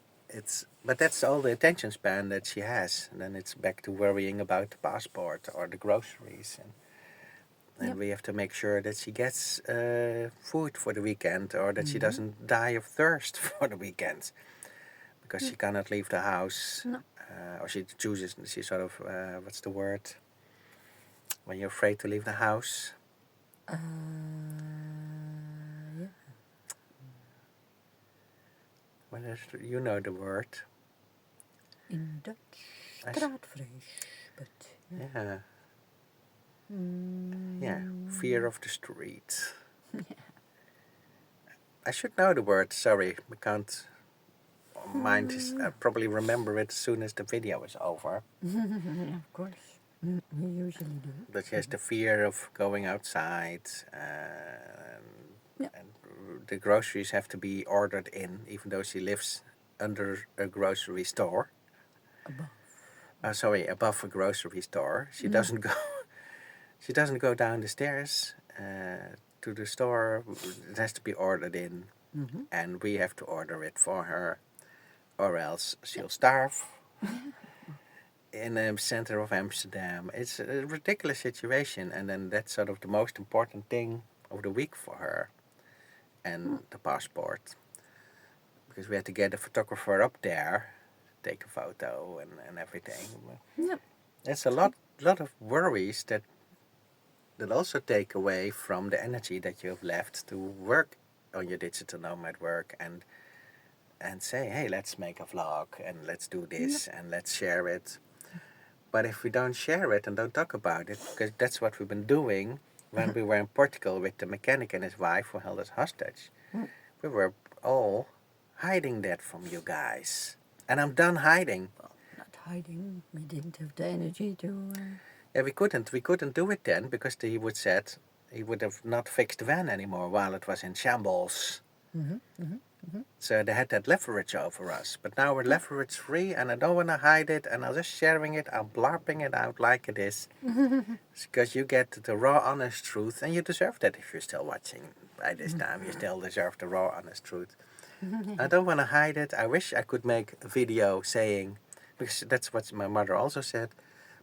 But that's all the attention span that she has. And then it's back to worrying about the passport or the groceries. And we have to make sure that she gets food for the weekend, or that she doesn't die of thirst for the weekend. Because she cannot leave the house. No. Or she sort of, what's the word? When you're afraid to leave the house. Yeah. You know the word. In Dutch, straatvrees, but yeah. Yeah. Yeah, fear of the street. I should know the word, sorry, I can't mind. I'll probably remember it as soon as the video is over. Yeah, of course. We usually do. But she has the fear of going outside, and the groceries have to be ordered in, even though she lives under a grocery store. Above a grocery store. She doesn't go. She doesn't go down the stairs to the store. It has to be ordered in, and we have to order it for her, or else she'll starve. In the center of Amsterdam. It's a ridiculous situation, and then that's sort of the most important thing of the week for her, and the passport. Because we had to get a photographer up there, take a photo and everything. Yeah. There's a lot of worries that also take away from the energy that you have left to work on your digital nomad work and say, hey, let's make a vlog and let's do this and let's share it. But if we don't share it and don't talk about it, because that's what we've been doing when we were in Portugal with the mechanic and his wife who held us hostage, we were all hiding that from you guys. And I'm done hiding. Well, not hiding. We didn't have the energy to... Yeah, we couldn't do it then, because he would have not fixed the van anymore while it was in shambles. So they had that leverage over us. But now we're leverage free, and I don't want to hide it, and I'm just sharing it. I'm blarping it out like it is. Because you get the raw, honest truth, and you deserve that if you're still watching. By this time, you still deserve the raw, honest truth. I don't want to hide it. I wish I could make a video saying, because that's what my mother also said,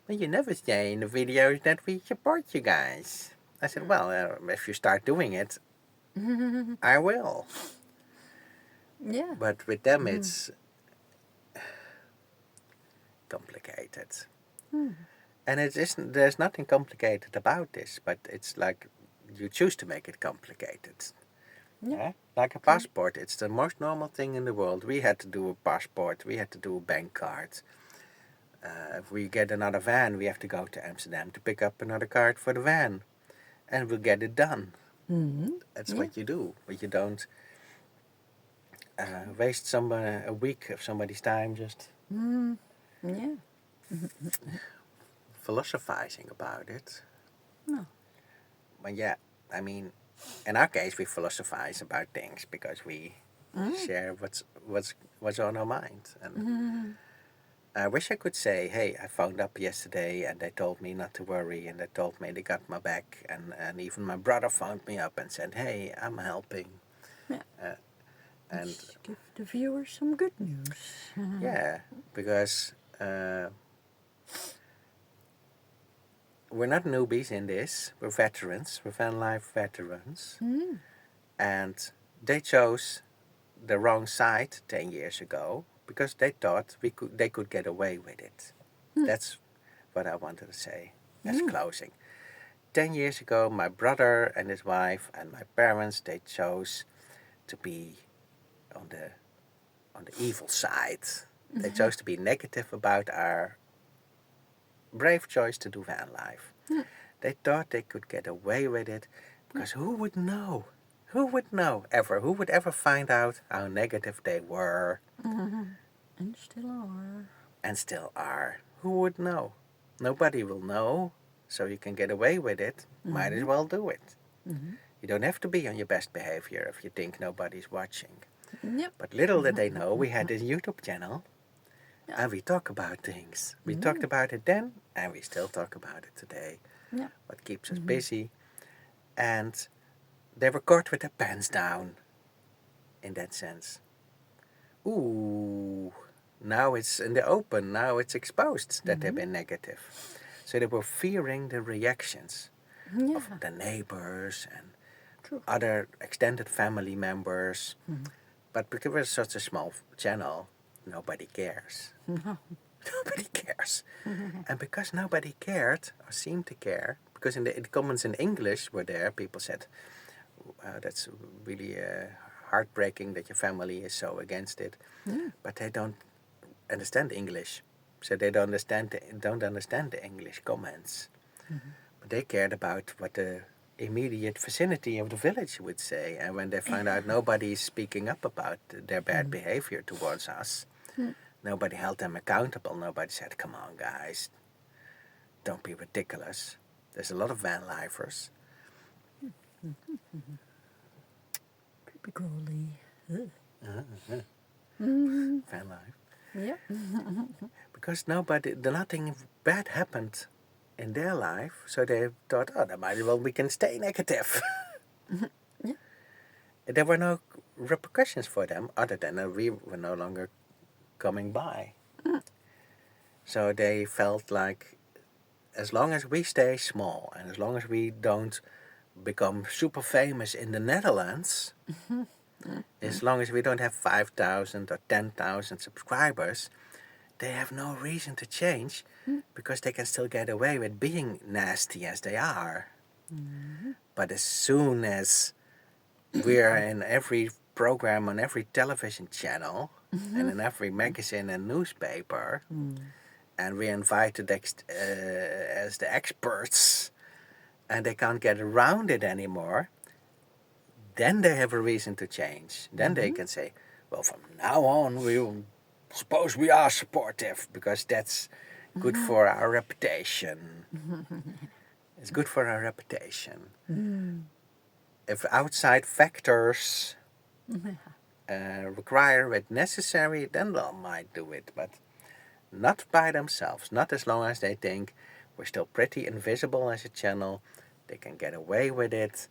but you never say in the videos that we support you guys. I said, well, if you start doing it, I will. Yeah. But with them, it's complicated. And it isn't. There's nothing complicated about this, but it's like you choose to make it complicated. Yeah. Like a passport, it's the most normal thing in the world. We had to do a passport. We had to do a bank card. If we get another van, we have to go to Amsterdam to pick up another card for the van, and we'll get it done. That's what you do, but you don't waste a week of somebody's time just philosophizing about it. No. But yeah, I mean, in our case, we philosophize about things because we share what's on our mind, and I wish I could say, hey, I phoned up yesterday and they told me not to worry and they told me they got my back and even my brother phoned me up and said, hey, I'm helping. Yeah. And Let's give the viewers some good news. yeah, because we're not newbies in this. We're veterans. We're van life veterans. Mm. And they chose the wrong side 10 years ago because they thought they could get away with it. That's what I wanted to say as closing. 10 years ago, my brother and his wife and my parents, they chose to be on the evil side. They chose to be negative about our brave choice to do van life. They thought they could get away with it because who would know? Who would know ever? Who would ever find out how negative they were? And still are. And still are. Who would know? Nobody will know, so you can get away with it. Might as well do it. You don't have to be on your best behavior if you think nobody's watching. Yep. But little did they know, we had this YouTube channel and we talk about things. We talked about it then and we still talk about it today. Yeah. What keeps us busy. And they were caught with their pants down in that sense. Ooh, now it's in the open, now it's exposed that they've been negative. So they were fearing the reactions of the neighbors and other extended family members. But because we're such a small channel, nobody cares. Nobody cares. And because nobody cared, or seemed to care, because in the comments in English were there, people said, that's really heartbreaking that your family is so against it. But they don't understand English. So they don't understand the English comments. But they cared about what the immediate vicinity of the village would say. And when they find out nobody's speaking up about their bad behavior towards us, nobody held them accountable. Nobody said, come on, guys, don't be ridiculous. There's a lot of van lifers. Creepy crawly. Van life. Yep. Because nothing bad happened in their life, so they thought, oh, that might as well we can stay negative. There were no repercussions for them other than that we were no longer coming by. So they felt like as long as we stay small and as long as we don't become super famous in the Netherlands, as long as we don't have 5,000 or 10,000 subscribers, they have no reason to change because they can still get away with being nasty as they are. But as soon as we're in every program on every television channel and in every magazine and newspaper, and we're invited as the experts, and they can't get around it anymore, then they have a reason to change. Then they can say, well, from now on, we'll suppose we are supportive because that's good for our reputation. It's good for our reputation. If outside factors require it necessary, then they might do it, but not by themselves. Not as long as they think we're still pretty invisible as a channel. They can get away with it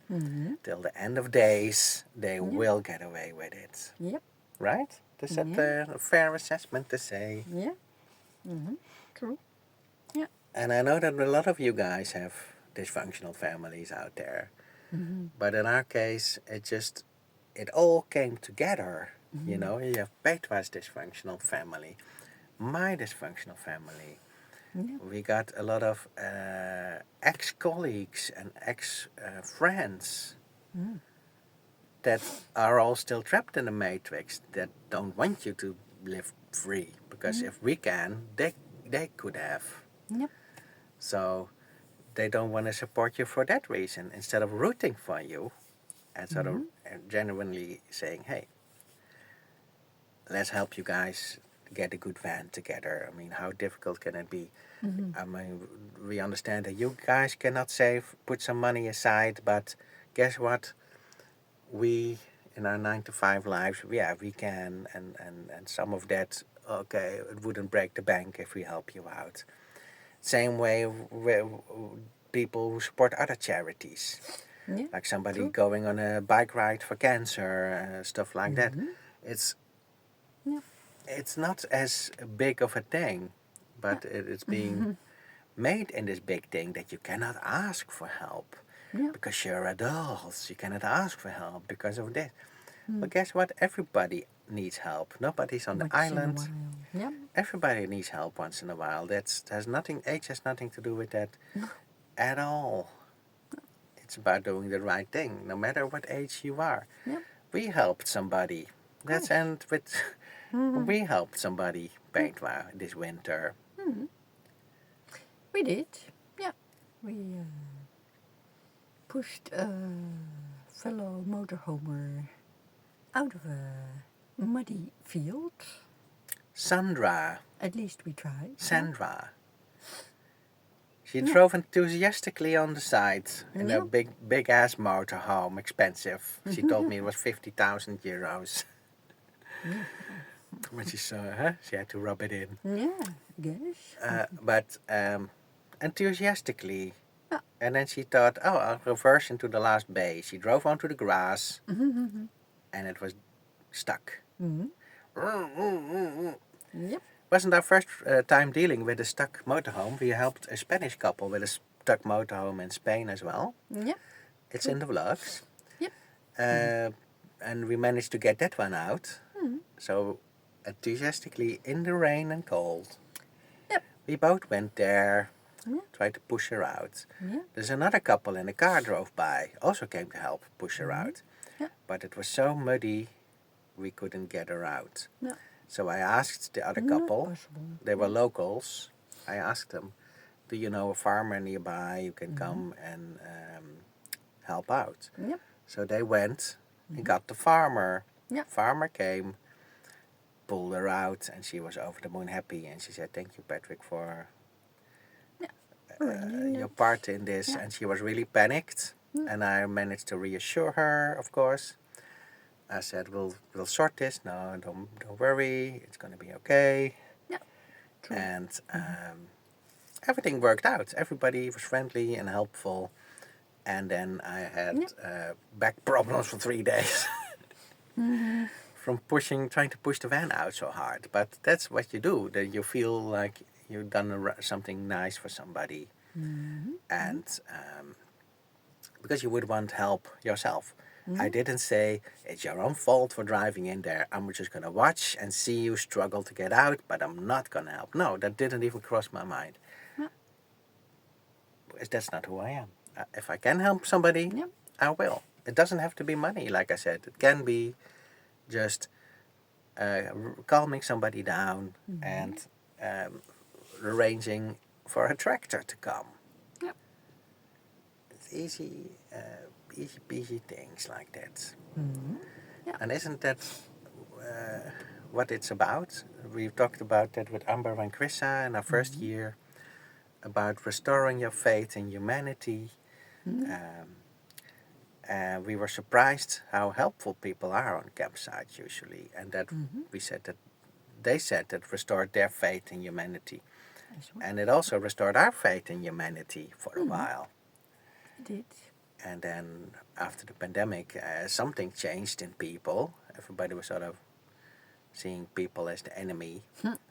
till the end of days. They will get away with it. Yep. Right? Is that a fair assessment to say? Yeah. True. Yeah. And I know that a lot of you guys have dysfunctional families out there. But in our case, it all came together. You know, you have Petra's dysfunctional family, my dysfunctional family. We got a lot of ex-colleagues and ex-friends that are all still trapped in the matrix, that don't want you to live free. Because if we can, they could have. Yep. So they don't want to support you for that reason. Instead of rooting for you and sort of genuinely saying, hey, let's help you guys get a good van together. I mean, how difficult can it be? I mean, we understand that you guys cannot save, put some money aside, but guess what? We, in our 9-to-5 lives, we can, and some of that okay, it wouldn't break the bank if we help you out. Same way with people who support other charities, Yeah. like somebody True. going on a bike ride for cancer, stuff like that. It's Yeah. it's not as big of a thing, but it's being made in this big thing that you cannot ask for help Yeah. because you're adults. You cannot ask for help because of this. Mm. But guess what? Everybody needs help. Nobody's on the Once in a island. while. Yeah. Everybody needs help once in a while. Age has nothing to do with that at all. It's about doing the right thing, no matter what age you are. Yeah. We helped somebody. Let's Course. end with we helped somebody paint this winter. We did. Yeah. We pushed a fellow motorhomer out of a muddy field. Sandra. At least we tried. Sandra. She Yeah. drove enthusiastically on the side in Yeah. a big ass motorhome, expensive. She told me it was 50,000 euros. Yeah. When she saw her, she had to rub it in. Yeah. Guess. But enthusiastically. Yeah. And then she thought, oh, I'll reverse into the last bay. She drove onto the grass and it was stuck. Yep. Wasn't our first time dealing with a stuck motorhome. We helped a Spanish couple with a stuck motorhome in Spain as well. Yep. It's in the vlogs. Yep. And we managed to get that one out. So enthusiastically in the rain and cold. Yep. We both went there, Yeah. tried to push her out. Yeah. There's another couple in a car drove by, also came to help push her out. Yeah. But it was so muddy, we couldn't get her out. No. So I asked the other Not couple, possible. they were locals, I asked them, do you know a farmer nearby who can come and help out? Yep. So they went and got the farmer. Yeah. Farmer came, pulled her out, and she was over the moon happy. And she said, thank you, Patrick, for your part in this. Yeah. And she was really panicked. And I managed to reassure her, of course. I said, we'll sort this. No, don't worry. It's going to be okay. Yeah. True. And everything worked out. Everybody was friendly and helpful. And then I had back problems for 3 days. From trying to push the van out so hard. But that's what you do. That you feel like you've done something nice for somebody. And because you would want help yourself. I didn't say, it's your own fault for driving in there. I'm just going to watch and see you struggle to get out, but I'm not going to help. No, that didn't even cross my mind. Yeah. That's not who I am. If I can help somebody, I will. It doesn't have to be money, like I said. It can be just calming somebody down and arranging for a tractor to come. Yep. It's easy peasy things like that. Yeah. And isn't that what it's about? We've talked about that with Amber and Chrissa in our first year, about restoring your faith in humanity. We were surprised how helpful people are on campsites usually, and that they said that restored their faith in humanity. And it also restored our faith in humanity for a while. It did. And then after the pandemic, something changed in people. Everybody was sort of seeing people as the enemy,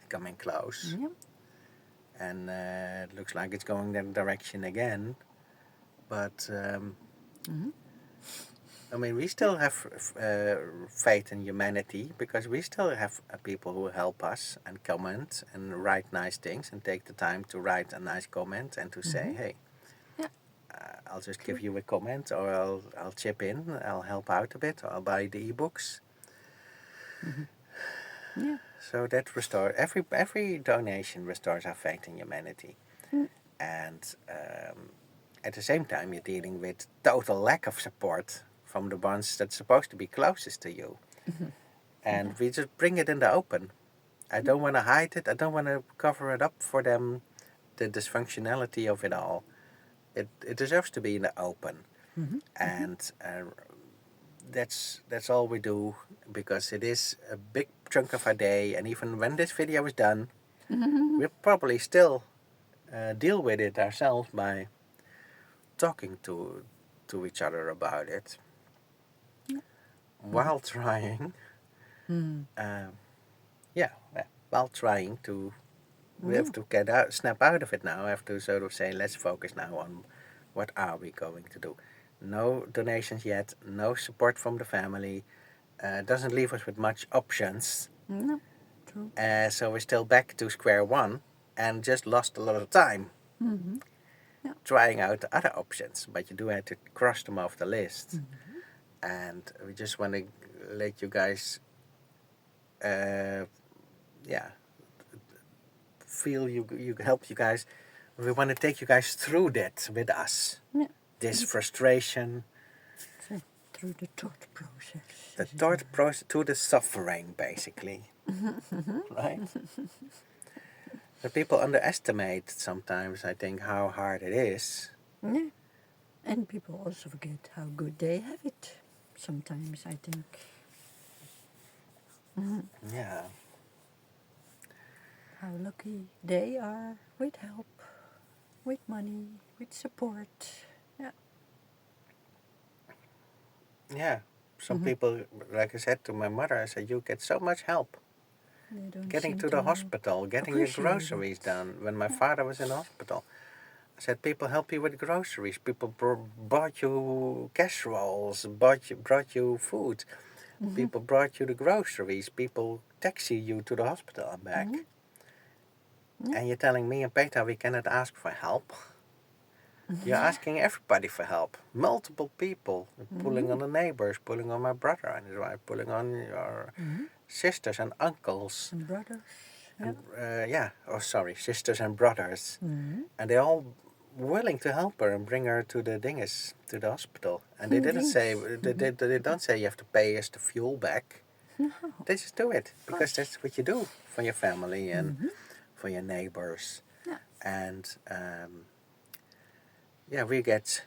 coming close. Yep. And it looks like it's going that direction again. But, I mean, we still have faith in humanity because we still have people who help us and comment and write nice things and take the time to write a nice comment and to say, hey, I'll just give you a comment, or I'll chip in, I'll help out a bit, or I'll buy the ebooks. Yeah. So that restores every donation restores our faith in humanity, and at the same time you're dealing with total lack of support from the ones that's supposed to be closest to you, and we just bring it in the open. I don't want to hide it. I don't want to cover it up for them, the dysfunctionality of it all. It deserves to be in the open, and that's all we do, because it is a big chunk of our day, and even when this video is done, we'll probably still deal with it ourselves by talking to each other about it while trying. While trying to. We have to snap out of it now. We have to sort of say, let's focus now on what are we going to do. No donations yet, no support from the family. Doesn't leave us with much options. No, true. So we're still back to square one and just lost a lot of time trying out other options. But you do have to cross them off the list. And we just want to let you guys, feel you help you guys. We want to take you guys through that with us. Yeah. This frustration. So, through the thought process. The thought process to the suffering, basically. Right? So people underestimate sometimes, I think, how hard it is. Yeah. And people also forget how good they have it. Sometimes, I think. Yeah. How lucky they are with help, with money, with support. Yeah. Yeah. Some people, like I said to my mother, I said, you get so much help. They don't Getting seem to the hospital, getting your appreciate groceries it. done. When my father was in hospital, I said, people help you with groceries. People bought you casseroles, brought you food. People brought you the groceries. People taxi you to the hospital and back. And you're telling me and Peter we cannot ask for help? You're asking everybody for help. Multiple people. Pulling on the neighbors, pulling on my brother and his wife, pulling on your sisters and uncles. And brothers. And, sisters and brothers. And they're all willing to help her and bring her to the dingus, to the hospital. And they didn't say, they don't say you have to pay us the fuel back. No. They just do it because that's what you do for your family and for your neighbors. Yeah. And we get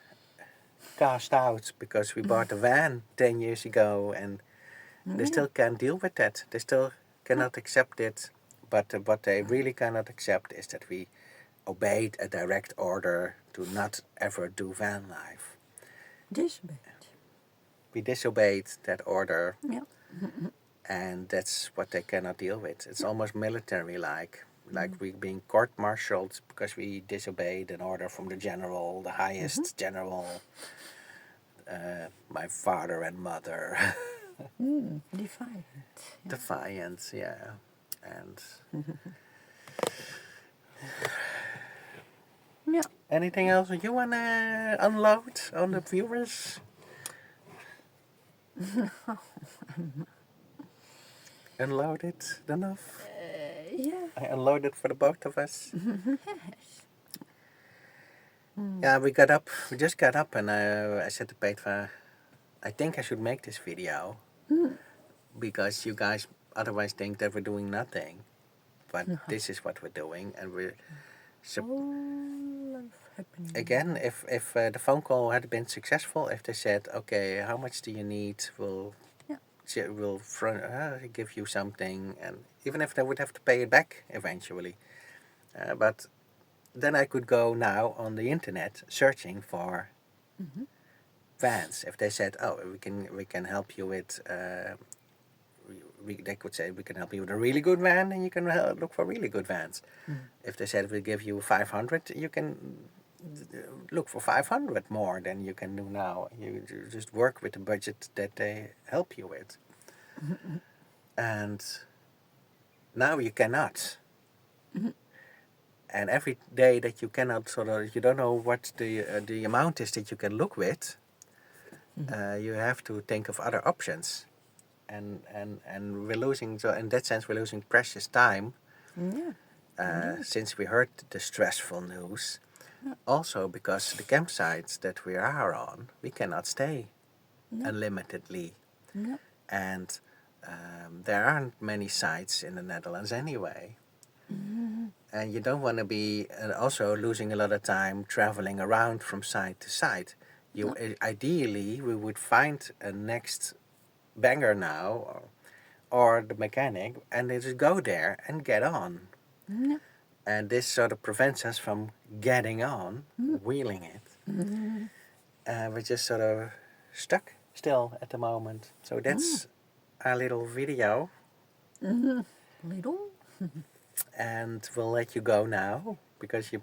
cast out because we bought a van 10 years ago and they still can't deal with that. They still cannot accept it. But what they really cannot accept is that we obeyed a direct order to not ever do van life. Disobeyed. We disobeyed that order. Yeah. And that's what they cannot deal with. It's almost military-like. Like we being court-martialed because we disobeyed an order from the general, the highest general, my father and mother. Defiant. Yeah. Defiant, yeah. And Yeah. anything else you want to unload on the viewers? Unloaded enough? Yeah. I unloaded for the both of us. Yes. Yeah, we just got up and I said to Petra, I think I should make this video because you guys otherwise think that we're doing nothing. But this is what we're doing and we're... Happening. Again, if the phone call had been successful, if they said, okay, how much do you need, we'll give you something, and even if they would have to pay it back eventually. But then I could go now on the internet searching for vans. If they said, oh, we can help you with, they could say we can help you with a really good van, and you can look for really good vans. If they said we'll give you 500, you can look for 500 more than you can do now. You just work with the budget that they help you with. And now you cannot. And every day that you cannot you don't know what the amount is that you can look with, you have to think of other options. And we're losing, so in that sense we're losing precious time. Since we heard the stressful news. Also because the campsites that we are on, we cannot stay unlimitedly. And there aren't many sites in the Netherlands anyway. And you don't want to be also losing a lot of time traveling around from site to site. Ideally, we would find a next banger now, or the mechanic, and they just go there and get on. Yeah. And this sort of prevents us from getting on, wheeling it. We're just sort of stuck still at the moment. So that's our little video. Little. And we'll let you go now because you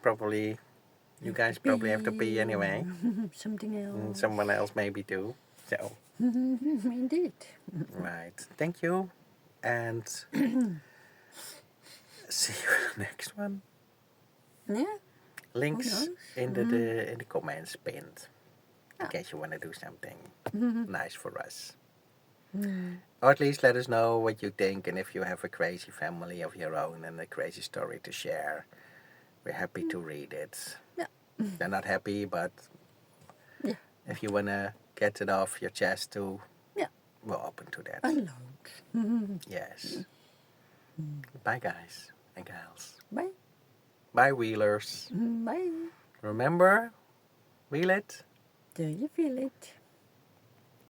guys probably have to pee anyway. Something else. And someone else maybe too. So, Indeed. right. Thank you. And see you in the next one. Yeah. Links in the comments pinned. In Yeah. case you want to do something nice for us. Or at least let us know what you think, and if you have a crazy family of your own and a crazy story to share, we're happy to read it. Yeah. They're not happy, but Yeah. if you want to get it off your chest too, Yeah. we're open to that. Allowed. Yes. Bye, guys and gals. Bye. Bye, wheelers. Bye. Remember, wheel it. Do you feel it?